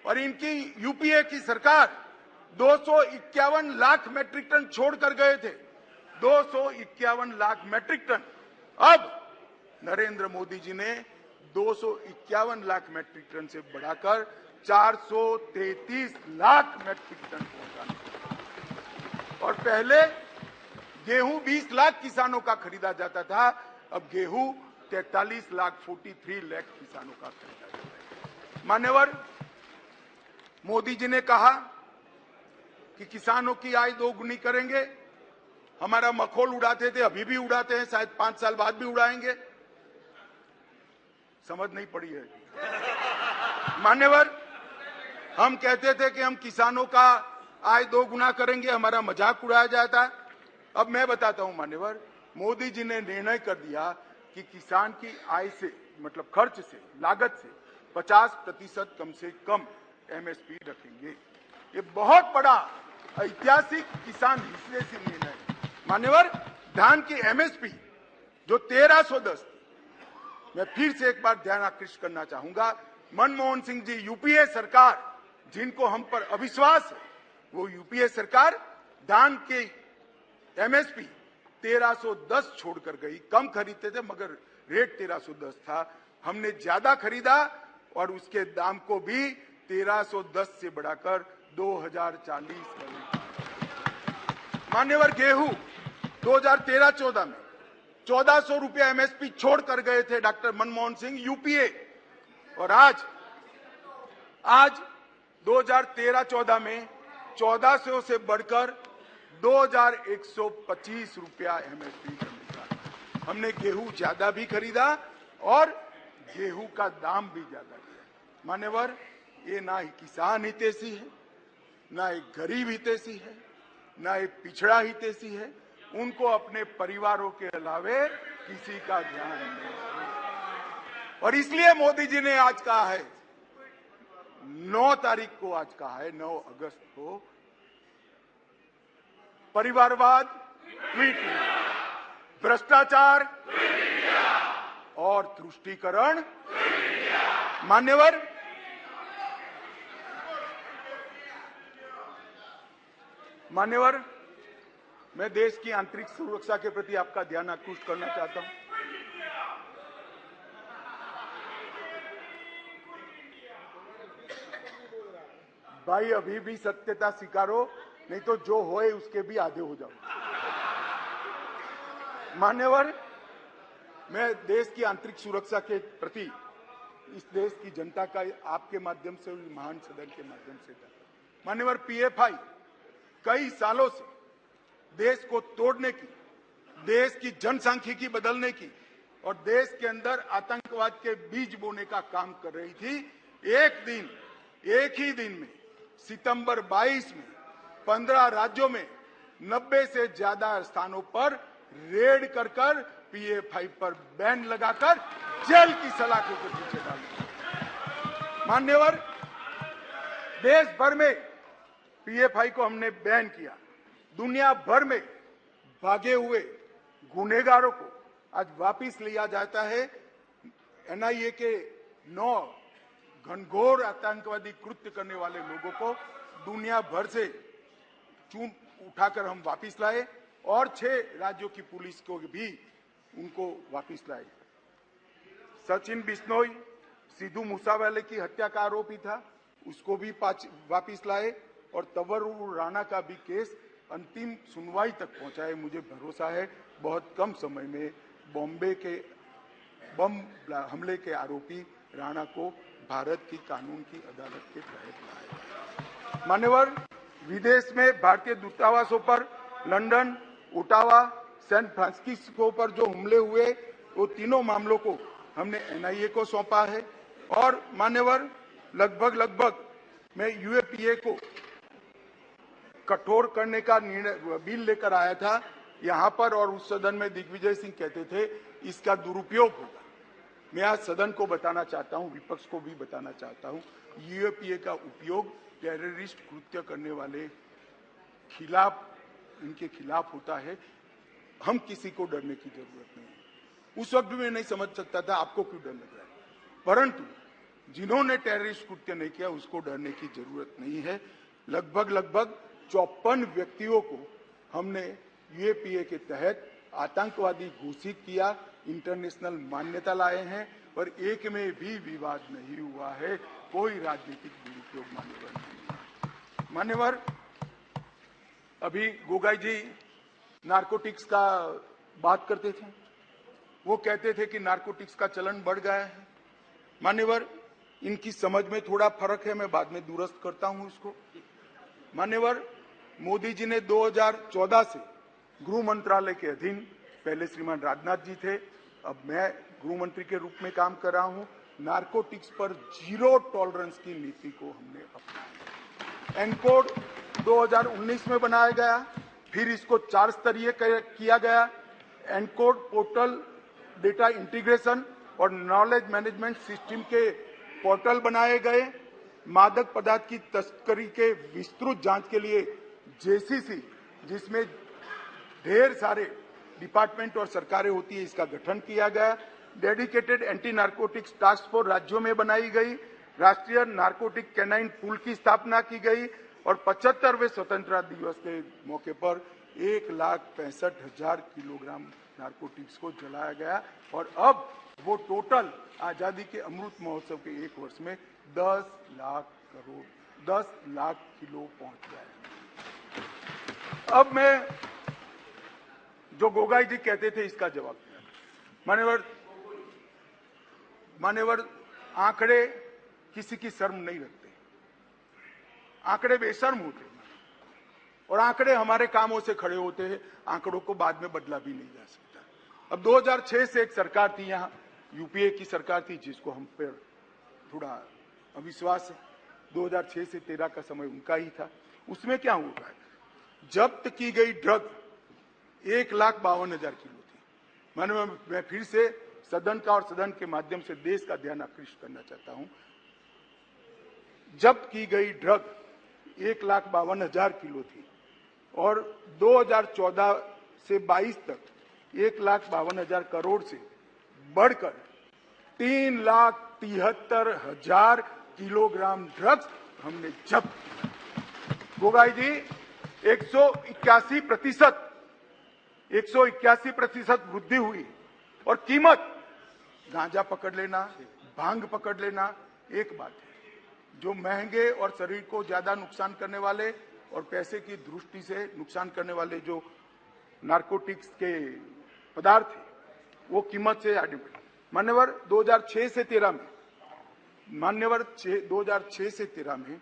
और इनकी यूपीए की सरकार 251 लाख मैट्रिक टन छोड़कर गए थे, 251 लाख मैट्रिक टन। अब नरेंद्र मोदी जी ने 251 लाख मैट्रिक टन से बढ़ाकर 433 लाख मैट्रिक टन पहुंचाना। और पहले गेहूं 20 लाख किसानों का खरीदा जाता था, अब गेहूं 43 लाख 43 लाख किसानों का खरीदा जाता है। मान्यवर, मोदी जी ने कहा कि किसानों की आय दोगुनी करेंगे। हमारा मखौल उड़ाते थे, अभी भी उड़ाते हैं, शायद 5 साल बाद भी उड़ाएंगे। समझ नहीं पड़ी है। मान्यवर, हम कहते थे कि हम किसानों का आय 2 गुना करेंगे, हमारा मजाक उड़ाया जाता। अब मैं बताता हूं मान्यवर, मोदी जी ने निर्णय कर दिया कि किसान की आय से, मतलब खर्च से, लागत से 50% कम से कम एमएसपी रखेंगे। ये बहुत बड़ा ऐतिहासिक किसान विश्लेषी निर्णय है। मान्यवर, धान की एमएसपी जो 1310, मैं फिर से एक बार ध्यान आकृष्ट करना चाहूंगा, मनमोहन सिंह जी, यूपीए सरकार, जिनको हम पर अविश्वास है, वो यूपीए सरकार धान के एमएसपी 1310 छोड़कर गई। कम खरीदते थे मगर रेट 1310 था, हमने ज्यादा खरीदा और उसके दाम को भी 1310 से बढ़ाकर 2040 कर। मान्यवर, गेहूं 2013-14 में 1400 रुपया एमएसपी छोड़कर गए थे डॉक्टर मनमोहन सिंह, यूपीए, और आज 2013-14 में 1400 से बढ़कर 2125 रुपया एमएसपी का मिला। हमने गेहूं ज्यादा भी खरीदा और गेहूं का दाम भी ज्यादा दिया। मान्यवर, ये ना ही किसान हितैषी है, ना एक गरीब हितैषी है, ना एक पिछड़ा हितैषी है। उनको अपने परिवारों के अलावे किसी का ध्यान नहीं है। और इसलिए मोदी जी ने आज कहा है, 9 तारीख को आज कहा है, 9 अगस्त को, परिवारवाद ट्वीट किया, भ्रष्टाचार और तुष्टीकरण। मान्यवर, मैं देश की आंतरिक सुरक्षा के प्रति आपका ध्यान आकृष्ट करना चाहता हूं। भाई, अभी भी सत्यता स्वीकारो, नहीं तो जो होए उसके भी आधे हो जाओ। मान्यवर, मैं देश की आंतरिक सुरक्षा के प्रति इस देश की जनता का आपके माध्यम से, महान सदन के माध्यम से, मान्यवर, पीएफआई कई सालों से देश को तोड़ने की, देश की जनसांख्यिकी बदलने की और देश के अंदर आतंकवाद के बीज बोने का काम कर रही थी। एक ही दिन में सितंबर 22 में 15 राज्यों में 90 से ज्यादा स्थानों पर रेड कर PA5 पर बैन लगाकर जेल की सलाखों के पीछे डाल दिया। मान्यवर, देश भर में PA5 को हमने बैन किया। दुनिया भर में भागे हुए गुनहगारों को आज वापिस लिया जाता है। NIA के 9 घनघोर आतंकवादी कृत्य करने वाले लोगों को दुनिया भर से चून उठाकर हम वापिस लाए और 6 राज्यों की पुलिस को भी उनको वापिस लाए। सचिन बिश्नोई सिद्धू मूसावाले की हत्या का आरोपी था, उसको भी वापिस लाए और तंवर राणा का भी केस अंतिम सुनवाई तक पहुंचाए। मुझे भरोसा है बहुत कम समय में बॉम्बे के बम हमले के आरोपी राणा को भारत की कानून की अदालत के तहत लाया। मान्यवर, विदेश में भारतीय दूतावासों पर लंदन, ओटावा, सैन फ्रांसिस्को पर जो हमले हुए वो तीनों मामलों को हमने NIA को सौंपा है। और मान्यवर, लगभग मैं UAPA को कठोर करने का निर्णय बिल लेकर आया था यहां पर और उस सदन में दिग्विजय सिंह कहते थे इसका दुरुपयोग होगा। मैं आज सदन को बताना चाहता हूं, विपक्ष को भी बताना चाहता हूं, UAPA का उपयोग टेररिस्ट कृत्य करने वाले इनके खिलाफ होता है। हम किसी को डरने की जरूरत नहीं है। उस वक्त भी मैं नहीं समझ सकता था आपको क्यों डर लग रहा है, परंतु जिन्होंने टेररिस्ट कृत्य नहीं किया उसको डरने की जरूरत नहीं है। लगभग 54 व्यक्तियों को हमने UAPA के तहत आतंकवादी घोषित किया, इंटरनेशनल मान्यता लाए हैं और एक में भी विवाद नहीं हुआ है। कोई राजनीतिक दुरुपयोग मान्यवर नहीं। मान्यवर, अभी गोगाई जी नारकोटिक्स का बात करते थे, वो कहते थे कि नारकोटिक्स का चलन बढ़ गया है। मान्यवर, इनकी समझ में थोड़ा फर्क है, मैं बाद में दुरुस्त करता हूं इसको। मान्यवर, मोदी जी ने 2014 से गृह मंत्रालय के अधीन, पहले श्रीमान राजनाथ जी थे, अब मैं गृह मंत्री के रूप में काम कर रहा हूं, नारकोटिक्स पर 0 टॉलरेंस की नीति को हमने अपनाया। एनकोड 2019 में बनाया गया, फिर इसको 4 स्तरीय किया गया। एनकोड पोर्टल डेटा इंटीग्रेशन और नॉलेज मैनेजमेंट सिस्टम के पोर्टल बनाए गए। मादक पदार्थ की तस्करी के विस्तृत जांच के लिए JCC, जिसमें ढेर सारे डिपार्टमेंट और सरकारें होती है, इसका गठन किया गया। Dedicated anti narcotics task force राज्यों में बनाई गई। राष्ट्रीय नारकोटिक कैनाइन पूल की स्थापना की गई और 75वें स्वतंत्रता दिवस के मौके पर 1,65,000 किलोग्राम नारकोटिक्स को जलाया गया और अब वो टोटल आजादी के अमृत महोत्सव के 1 वर्ष में 10 लाख किलो पहुंच गया है। अब मैं जो गोगाई जी कहते थे इसका जवाब दिया। मान्यवर, आंकड़े किसी की शर्म नहीं रखते, आंकड़े बेशर्म होते हैं और आंकड़े हमारे कामों से खड़े होते हैं। आंकड़ों को बाद में बदला भी नहीं जा सकता। अब 2006 से एक सरकार थी यहाँ, UPA की सरकार थी, जिसको हम पर थोड़ा अविश्वास है। 2006 से 13 का समय उनका ही था। उसमें क्या हुआ है, जब्त की गई ड्रग 1,52,000 किलो थी। मैं फिर से सदन का और सदन के माध्यम से देश का ध्यान आकृष्ट करना चाहता हूं। जब्त की गई ड्रग 1,52,000 किलो थी और 2014 से 22 तक 1,52,000 करोड़ से बढ़कर 3,73,000 किलोग्राम ड्रग्स हमने जब्त किया। गोगाई जी, 181% वृद्धि हुई और कीमत, गांजा पकड़ लेना, भांग पकड़ लेना एक बात है, जो महंगे और शरीर को ज्यादा नुकसान करने वाले और पैसे की दृष्टि से नुकसान करने वाले जो नारकोटिक्स के पदार्थ है, वो कीमत से आगे बढ़े। मान्यवर, 2006 से 13 में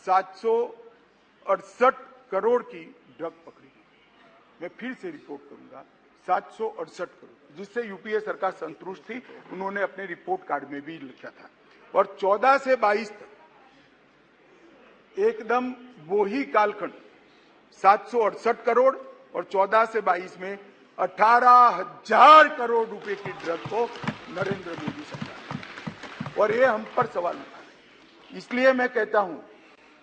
768 करोड़ की ड्रग पकड़ी गई। मैं फिर से रिपोर्ट करूंगा 768 करोड़, जिससे यूपीए सरकार संतुष्ट थी। उन्होंने अपने रिपोर्ट कार्ड में भी लिखा था। और 14 से 22 तक एकदम वो ही कालखंड 768 करोड़ और 14 से 22 में 18,000 करोड़ रुपए की ड्रग को नरेंद्र मोदी सरकार, और ये हम पर सवाल उठा है। इसलिए मैं कहता हूं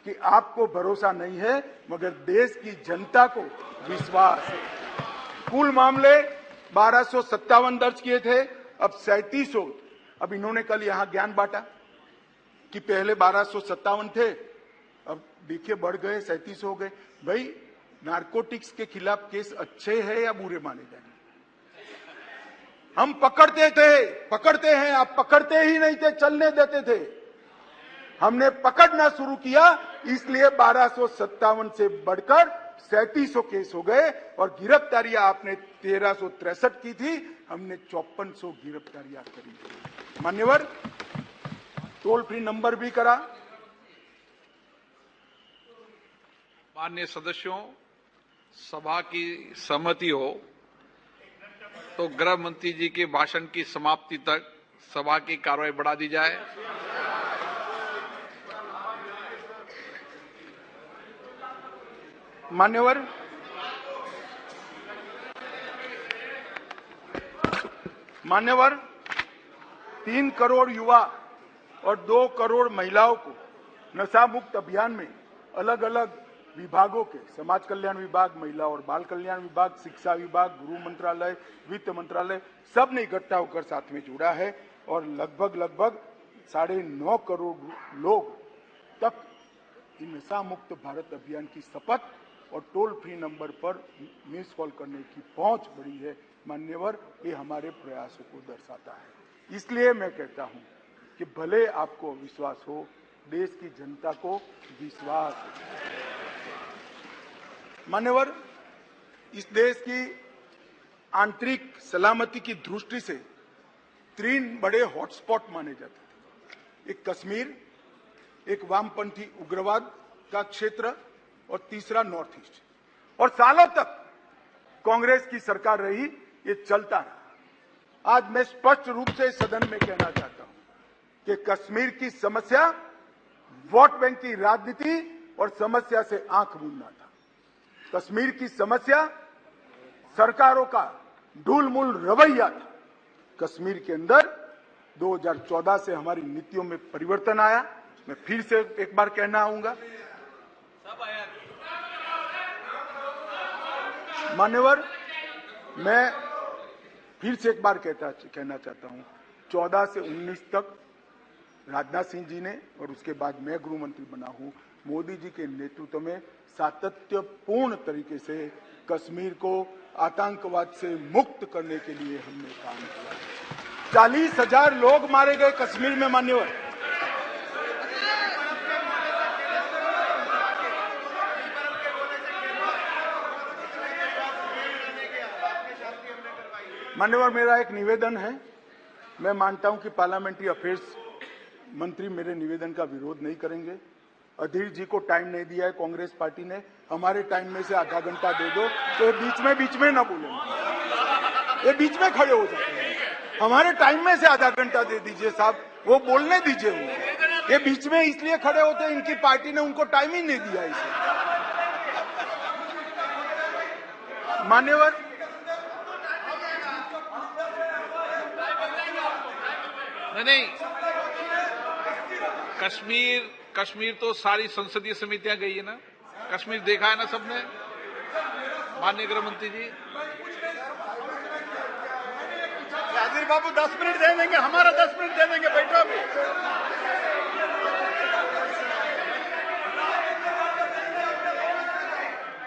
कि आपको भरोसा नहीं है, मगर देश की जनता को विश्वास है। कुल मामले 1257 दर्ज किए थे, अब 37 हो। अब इन्होंने कल यहां ज्ञान बांटा कि पहले 1257 थे, अब देखिए बढ़ गए 37 हो गए। भाई, नारकोटिक्स के खिलाफ केस अच्छे हैं या बुरे माने जाएंगे? हम पकड़ते हैं, आप पकड़ते ही नहीं थे, चलने देते थे। हमने पकड़ना शुरू किया, इसलिए 1257 से बढ़कर 3700 केस हो गए, और गिरफ्तारियां आपने 1363 की थी, हमने 5400 गिरफ्तारियां करी। मान्यवर, टोल फ्री नंबर भी करा।
माननीय सदस्यों, सभा की सहमति हो तो गृह मंत्री जी के भाषण की समाप्ति तक सभा की कार्रवाई बढ़ा दी जाए।
मान्यवर, 3 करोड़ युवा और 2 करोड़ महिलाओं को नशा मुक्त अभियान में अलग अलग विभागों के, समाज कल्याण विभाग, महिला और बाल कल्याण विभाग, शिक्षा विभाग, गृह मंत्रालय, वित्त मंत्रालय, सब ने इकट्ठा होकर साथ में जुड़ा है, और लगभग 9.5 करोड़ लोग तक नशा मुक्त भारत अभियान की शपथ और टोल फ्री नंबर पर मिस कॉल करने की पहुंच बढ़ी है। मान्यवर, ये हमारे प्रयासों को दर्शाता है। इसलिए मैं कहता हूं कि भले आपको विश्वास हो, देश की जनता को विश्वास है। मान्यवर, इस देश की आंतरिक सलामती की दृष्टि से 3 बड़े हॉटस्पॉट माने जाते थे। एक कश्मीर, एक वामपंथी उग्रवाद का क्षेत्र, और तीसरा नॉर्थ ईस्ट। और सालों तक कांग्रेस की सरकार रही, ये चलता रहा। आज मैं स्पष्ट रूप से सदन में कहना चाहता हूं कि कश्मीर की समस्या वोट बैंक की राजनीति और समस्या से आंख मूंदना था। कश्मीर की समस्या सरकारों का ढूलमूल रवैया था। कश्मीर के अंदर 2014 से हमारी नीतियों में परिवर्तन आया। मैं फिर से एक बार कहना आऊंगा, मान्यवर, मैं फिर से एक बार कहना चाहता हूं, 14 से 19 तक राजनाथ सिंह जी ने, और उसके बाद मैं गृह मंत्री बना हूं, मोदी जी के नेतृत्व में सातत्यपूर्ण तरीके से कश्मीर को आतंकवाद से मुक्त करने के लिए हमने काम किया। 40,000 लोग मारे गए कश्मीर में। मान्यवर, मेरा एक निवेदन है। मैं मानता हूं कि पार्लियामेंट्री अफेयर्स मंत्री मेरे निवेदन का विरोध नहीं करेंगे। अधीर जी को टाइम नहीं दिया है कांग्रेस पार्टी ने, हमारे टाइम में से आधा घंटा दे दो, तो ये बीच में ना बोलेंगे, ये बीच में खड़े हो जाते हैं। हमारे टाइम में से आधा घंटा दे दीजिए साहब, वो बोलने दीजिए उनको। ये बीच में इसलिए खड़े होते हैं, इनकी पार्टी ने उनको टाइम ही नहीं दिया इसे। मान्यवर,
नहीं, कश्मीर तो सारी संसदीय समितियां गई है ना, कश्मीर देखा है ना सबने। माननीय गृह मंत्री जी,
राजीव बाबू 10 मिनट दे देंगे, हमारा 10 मिनट दे देंगे, बैठो अभी।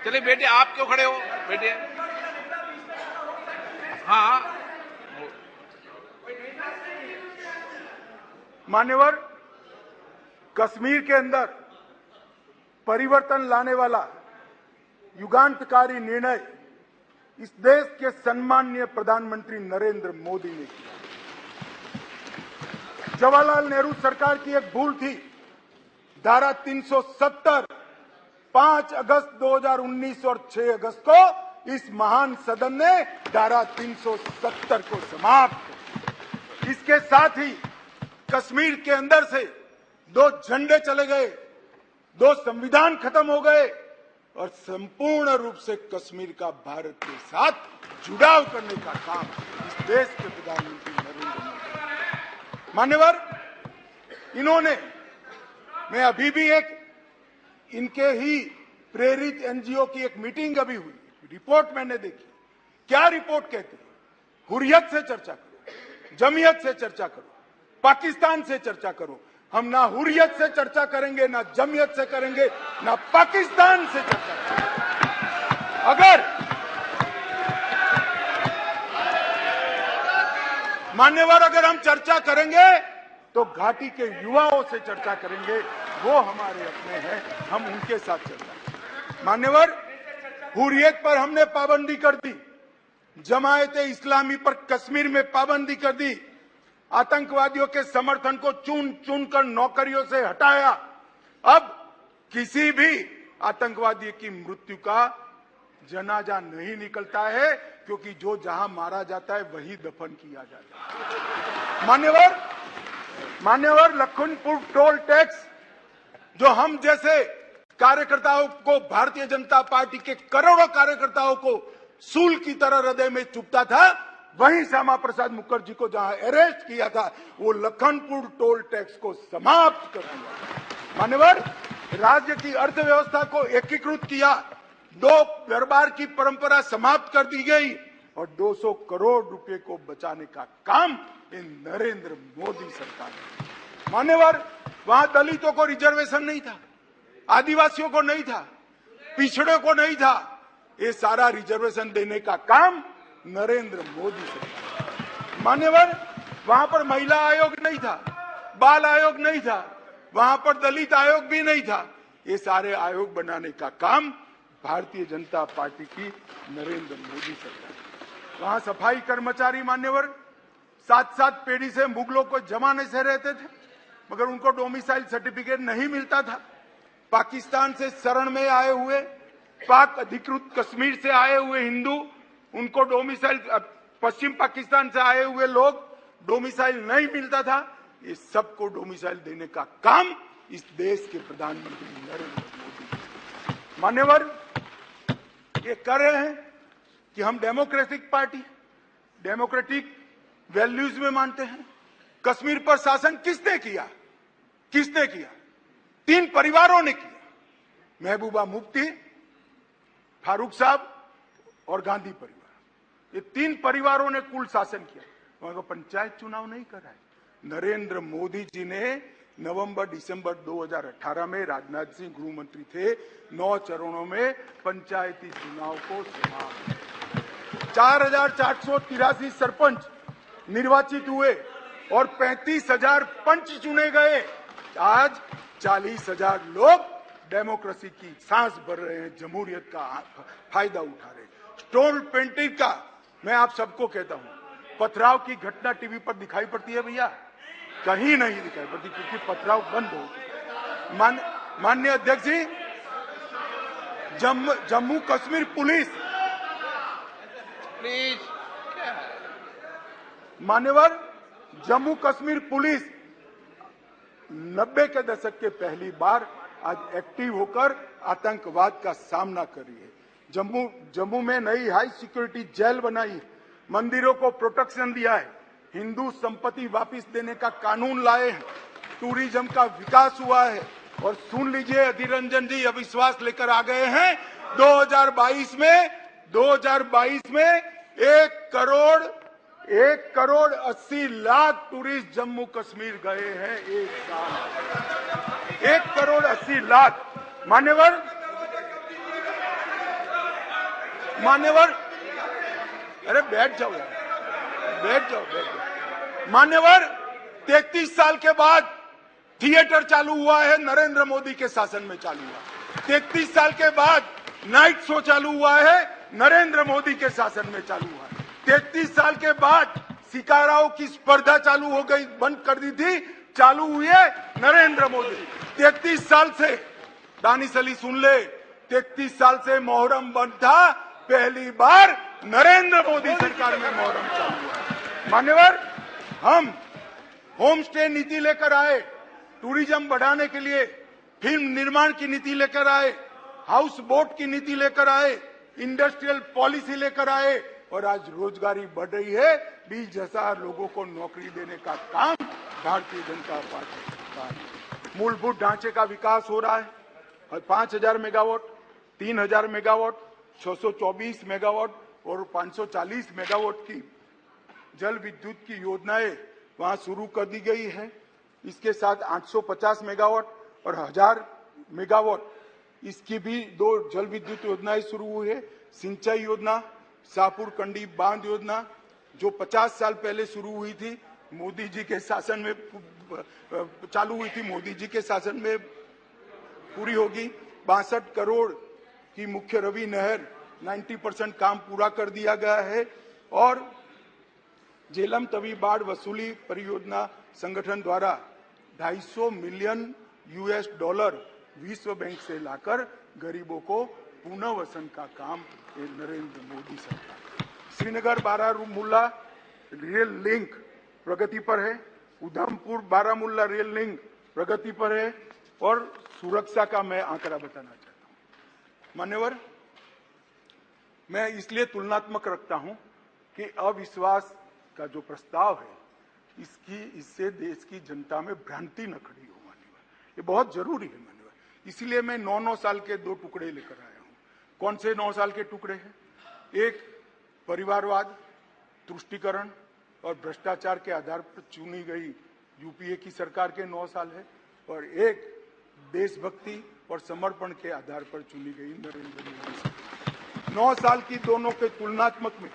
चलिए बेटे, आप क्यों खड़े हो बेटे? हाँ,
मान्यवर, कश्मीर के अंदर परिवर्तन लाने वाला युगांतकारी निर्णय इस देश के सम्माननीय प्रधानमंत्री नरेंद्र मोदी ने किया। जवाहरलाल नेहरू सरकार की एक भूल थी। धारा 370 5 अगस्त 2019 और 6 अगस्त को इस महान सदन ने धारा 370 को समाप्त किया। इसके साथ ही कश्मीर के अंदर से 2 झंडे चले गए, 2 संविधान खत्म हो गए और संपूर्ण रूप से कश्मीर का भारत के साथ जुड़ाव करने का काम इस देश के प्रधानमंत्री नरेंद्र मोदी। मान्यवर, इन्होंने, मैं अभी भी एक इनके ही प्रेरित एनजीओ की एक मीटिंग अभी हुई, रिपोर्ट मैंने देखी। क्या रिपोर्ट कहते हैं? हुर्रियत से चर्चा करो, जमीयत से चर्चा करो, पाकिस्तान से चर्चा करो। हम ना हुर्रियत से चर्चा करेंगे, ना जमीयत से करेंगे, ना पाकिस्तान से चर्चा करेंगे। अगर मान्यवर, अगर हम चर्चा करेंगे तो घाटी के युवाओं से चर्चा करेंगे, वो हमारे अपने हैं, हम उनके साथ चर्चा करेंगे। मान्यवर, हुर्रियत पर हमने पाबंदी कर दी, जमायते इस्लामी पर कश्मीर में पाबंदी कर दी, आतंकवादियों के समर्थन को चुन चुन कर नौकरियों से हटाया। अब किसी भी आतंकवादी की मृत्यु का जनाजा नहीं निकलता है, क्योंकि जो जहां मारा जाता है वही दफन किया जाता है। मान्यवर, लखनपुर टोल टैक्स जो हम जैसे कार्यकर्ताओं को, भारतीय जनता पार्टी के करोड़ों कार्यकर्ताओं को सूल की तरह हृदय में चुभता था, वहीं श्यामा प्रसाद मुखर्जी को जहां अरेस्ट किया था, वो लखनपुर टोल टैक्स को समाप्त कर दिया। मान्यवर, राज्य की अर्थव्यवस्था को एकीकृत किया, 2 दरबार की परंपरा समाप्त कर दी गई और 200 करोड़ रुपए को बचाने का काम इन नरेंद्र मोदी सरकार ने। मान्यवर, वहां दलितों को रिजर्वेशन नहीं था, आदिवासियों को नहीं था, पिछड़े को नहीं था। ये सारा रिजर्वेशन देने का काम नरेंद्र मोदी सरकार। मान्यवर, वहां पर महिला आयोग नहीं था, बाल आयोग नहीं था, वहां पर दलित आयोग भी नहीं था। ये सारे आयोग बनाने का काम भारतीय जनता पार्टी की नरेंद्र मोदी सरकार। वहां सफाई कर्मचारी मान्यवर 7-7 पीढ़ी से मुगलों को जमाने से रहते थे, मगर उनको डोमिसाइल सर्टिफिकेट नहीं मिलता था। पाकिस्तान से शरण में आए हुए, पाक अधिकृत कश्मीर से आए हुए हिंदू, उनको डोमिसाइल, पश्चिम पाकिस्तान से आए हुए लोग, डोमिसाइल नहीं मिलता था। ये सबको डोमिसाइल देने का काम इस देश के प्रधानमंत्री नरेंद्र मोदी। मान्यवर, ये कर रहे हैं कि हम डेमोक्रेटिक पार्टी, डेमोक्रेटिक वैल्यूज में मानते हैं। कश्मीर पर शासन किसने किया? 3 परिवारों ने किया, महबूबा मुफ्ती, फारूक साहब और गांधी परिवार। ये 3 परिवारों ने कुल शासन किया। वहां को पंचायत चुनाव नहीं कराए। नरेंद्र मोदी जी ने नवंबर-दिसंबर 2018 में, राजनाथ सिंह गृह मंत्री थे, 9 चरणों में पंचायती चुनाव को समाप्त। 4483 सरपंच निर्वाचित हुए और 35,000 पंच चुने गए। आज 40,000 लोग डेमोक्रेसी की सांस भर रहे हैं, जमहूरियत का फायदा उठा रहे हैं। स्टोन पेंटिंग का मैं आप सबको कहता हूं, पथराव की घटना टीवी पर दिखाई पड़ती है भैया? कहीं नहीं दिखाई पड़ती, क्योंकि पथराव बंद हो गया। माननीय अध्यक्ष जी, जम्मू कश्मीर पुलिस,
प्लीज,
मान्यवर, जम्मू कश्मीर पुलिस 90 के दशक के पहली बार आज एक्टिव होकर आतंकवाद का सामना कर रही है। जम्मू में नई हाई सिक्योरिटी जेल बनाई, मंदिरों को प्रोटेक्शन दिया है, हिंदू संपत्ति वापस देने का कानून लाए हैं, टूरिज्म का विकास हुआ है। और सुन लीजिए, अधीर रंजन जी अविश्वास लेकर आ गए हैं। 2022 में 1 करोड़ 80 लाख टूरिस्ट जम्मू कश्मीर गए हैं एक साल। 1 करोड़ 80 लाख। मान्यवर, अरे बैठ जाओ यार, बैठ जाओ। मान्यवर, 33 साल के बाद थिएटर चालू हुआ है, नरेंद्र मोदी के शासन में चालू हुआ। 33 साल के बाद नाइट शो चालू हुआ है, नरेंद्र मोदी के शासन में चालू हुआ है। 33 साल के बाद शिकाराओं की स्पर्धा चालू हो गई, बंद कर दी थी, चालू हुई है नरेंद्र मोदी। 33 साल से, दानिश अली सुन ले, 33 साल से मोहर्रम बंद था, पहली बार नरेंद्र मोदी सरकार में मुहर्रम चालू हुआ। मान्यवर, हम होम स्टे नीति लेकर आए, टूरिज्म बढ़ाने के लिए फिल्म निर्माण की नीति लेकर आए, हाउस बोट की नीति लेकर आए, इंडस्ट्रियल पॉलिसी लेकर आए और आज रोजगारी बढ़ रही है। 20,000 लोगों को नौकरी देने का काम भारतीय जनता पार्टी का है। मूलभूत ढांचे का विकास हो रहा है और 5,000 मेगावाट, 3,000 मेगावाट, 624 मेगावाट और 540 मेगावाट की जल विद्युत की योजनाएं वहां शुरू कर दी गई है। इसके साथ 850 मेगावाट और 1000 मेगावाट इसकी भी 2 जल विद्युत योजनाएं शुरू हुई है। सिंचाई योजना, शाहपुर कंडी बांध योजना जो 50 साल पहले शुरू हुई थी, मोदी जी के शासन में चालू हुई थी, मोदी जी के शासन में पूरी होगी। 62 करोड़ की मुख्य रवि नहर 90% काम पूरा कर दिया गया है और झेलम तवी बाढ़ वसूली परियोजना संगठन द्वारा 250 मिलियन $US विश्व बैंक से लाकर गरीबों को पुनर्वसन का काम ये नरेंद्र मोदी सरकार। श्रीनगर बारामूला रेल लिंक प्रगति पर है, उधमपुर बारामूला रेल लिंक प्रगति पर है और सुरक्षा का मैं आंकड़ा बताना चाहता हूं। मान्यवर, मैं इसलिए तुलनात्मक रखता हूं कि अविश्वास का जो प्रस्ताव है इससे देश की जनता में भ्रांति न खड़ी हो। मान्यवर, ये बहुत जरूरी है। मान्यवर, इसलिए मैं 9 साल के 2 टुकड़े लेकर आया हूं। कौन से 9 साल के टुकड़े हैं? एक परिवारवाद, तुष्टीकरण और भ्रष्टाचार के आधार पर चुनी गई यूपीए की सरकार के 9 साल है और एक देशभक्ति और समर्पण के आधार पर चुनी गई नरेंद्र मोदी सरकार। 9 साल की दोनों के तुलनात्मक में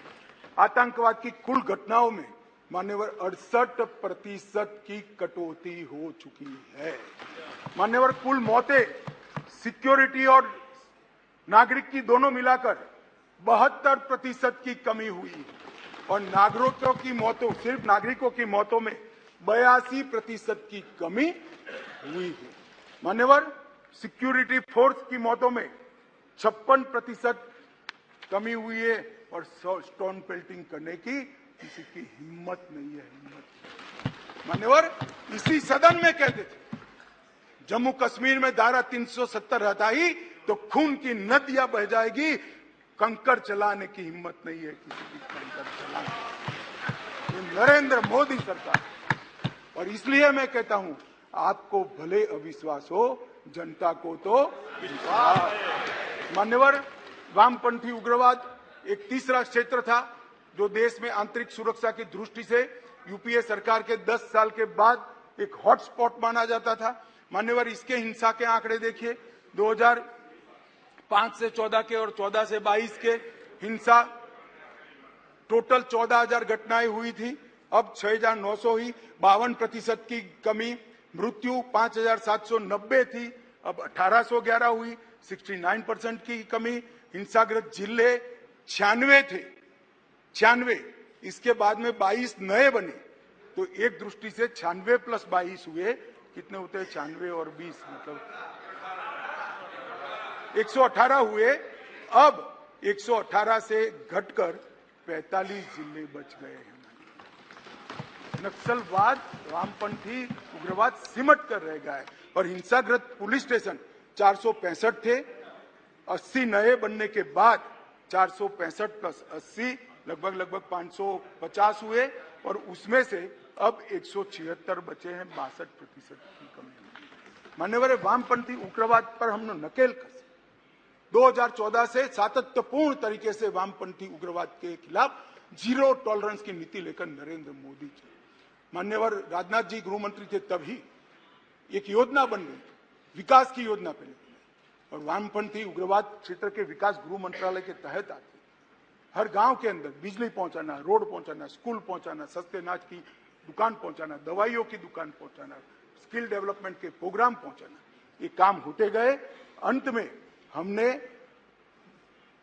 आतंकवाद की कुल घटनाओं में मान्यवर 68% की कटौती हो चुकी है। मान्यवर, कुल मौतें सिक्योरिटी और नागरिक की दोनों मिलाकर 72% की कमी हुई है और नागरिकों की मौतों, सिर्फ नागरिकों की मौतों में 82% की कमी हुई है। मान्यवर, सिक्योरिटी फोर्स की मौतों में 56% कमी हुई है और स्टोन पेल्टिंग करने की किसी की हिम्मत नहीं है। मान्यवर, इसी सदन में कहते थे जम्मू कश्मीर में धारा 370 हटाई तो खून की नदियां बह जाएगी, कंकड़ चलाने की हिम्मत नहीं है किसी की कंकड़ चलाने। ये नरेंद्र मोदी सरकार और इसलिए मैं कहता हूं आपको भले अविश्वास हो, जनता को तो विश्वास। मान्यवर, वामपंथी उग्रवाद एक तीसरा क्षेत्र था जो देश में आंतरिक सुरक्षा की दृष्टि से यूपीए सरकार के 10 साल के बाद एक हॉटस्पॉट माना जाता था। मान्यवर, इसके हिंसा के आंकड़े देखिए, 2005 से 14 के और 14 से 22 के हिंसा टोटल 14,000 घटनाएं हुई थी, अब 6,900 हुई, 52% की कमी। मृत्यु 5,790 थी, अब 1,811 हुई, 69% की कमी। हिंसाग्रस्त जिले 96 थे, 96, इसके बाद में 22 नए बने, तो एक दृष्टि से 96 प्लस 22 हुए, कितने होते हैं? 96 और 20 मतलब 118 हुए। अब 118 से घटकर 45 जिले बच गए हैं। नक्सलवाद, वामपंथी उग्रवाद सिमट कर रह गया है और हिंसाग्रस्त पुलिस स्टेशन 465 थे, 80 नए बनने के बाद 465 प्लस 80 लगभग 550 हुए और उसमें से अब 176 बचे हैं, 62% की कमी। मान्यवर, वामपंथी उग्रवाद पर हमने नकेल कसी। 2014 से सातत्यपूर्ण तरीके से वामपंथी उग्रवाद के खिलाफ जीरो टॉलरेंस की नीति लेकर नरेंद्र मोदी जी, मान्यवर राजनाथ जी गृह मंत्री थे तभी एक योजना बन गई, विकास की योजना पहले, और वामपंथी उग्रवाद क्षेत्र के विकास गृह मंत्रालय के तहत आती। हर गांव के अंदर बिजली पहुंचाना, रोड पहुंचाना, स्कूल पहुंचाना, सस्ते अनाज की दुकान पहुंचाना, दवाइयों की दुकान पहुंचाना, स्किल डेवलपमेंट के प्रोग्राम पहुंचाना, ये काम होते गए। अंत में हमने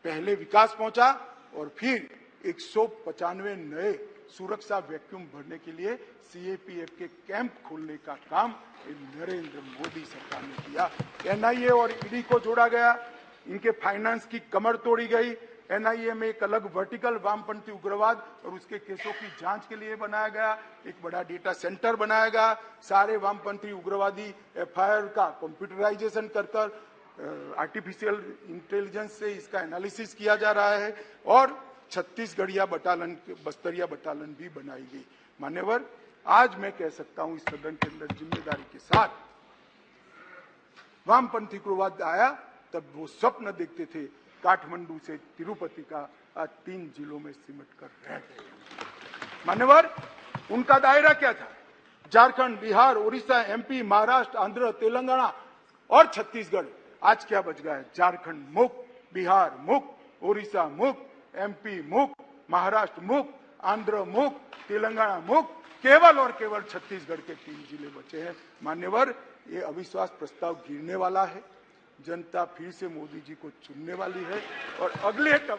पहले विकास पहुंचा और फिर 195 नए सुरक्षा वैक्यूम भरने के लिए सीएपीएफ के कैंप खोलने का काम नरेंद्र मोदी सरकार ने किया। एनआईए और ईडी को जोड़ा गया, इनके फाइनेंस की कमर तोड़ी गई, एनआईए में एक अलग वर्टिकल वामपंथी उग्रवाद और उसके केसों की जांच के लिए बनाया गया, एक बड़ा डेटा सेंटर बनाया गया। सारे वामपंथी उग्रवादी एफआईआर का कंप्यूटराइजेशन कर आर्टिफिशियल इंटेलिजेंस से इसका एनालिसिस किया जा रहा है और छत्तीसगढ़िया बटालियन, बस्तरिया बटालियन भी बनाई गई। मान्यवर, आज मैं कह सकता हूं इस सदन के अंदर जिम्मेदारी के साथ, वामपंथी उग्रवाद आया तब वो स्वप्न देखते थे काठमांडू से तिरुपति का, आज 3 जिलों में सिमट कर रह गए। मान्यवर, उनका दायरा क्या था? झारखंड, बिहार, उड़ीसा, एमपी, महाराष्ट्र, आंध्र, तेलंगाना और छत्तीसगढ़। आज क्या बच गया है? झारखंड मुक्त, बिहार मुक्त, उड़ीसा मुक्त, एमपी मुक्त, महाराष्ट्र मुक्त, आंध्र मुक्त, तेलंगाना मुक्त, केवल और केवल छत्तीसगढ़ के 3 जिले बचे हैं। मान्यवर, ये अविश्वास प्रस्ताव गिरने वाला है, जनता फिर से मोदी जी को चुनने वाली है और अगले टर्म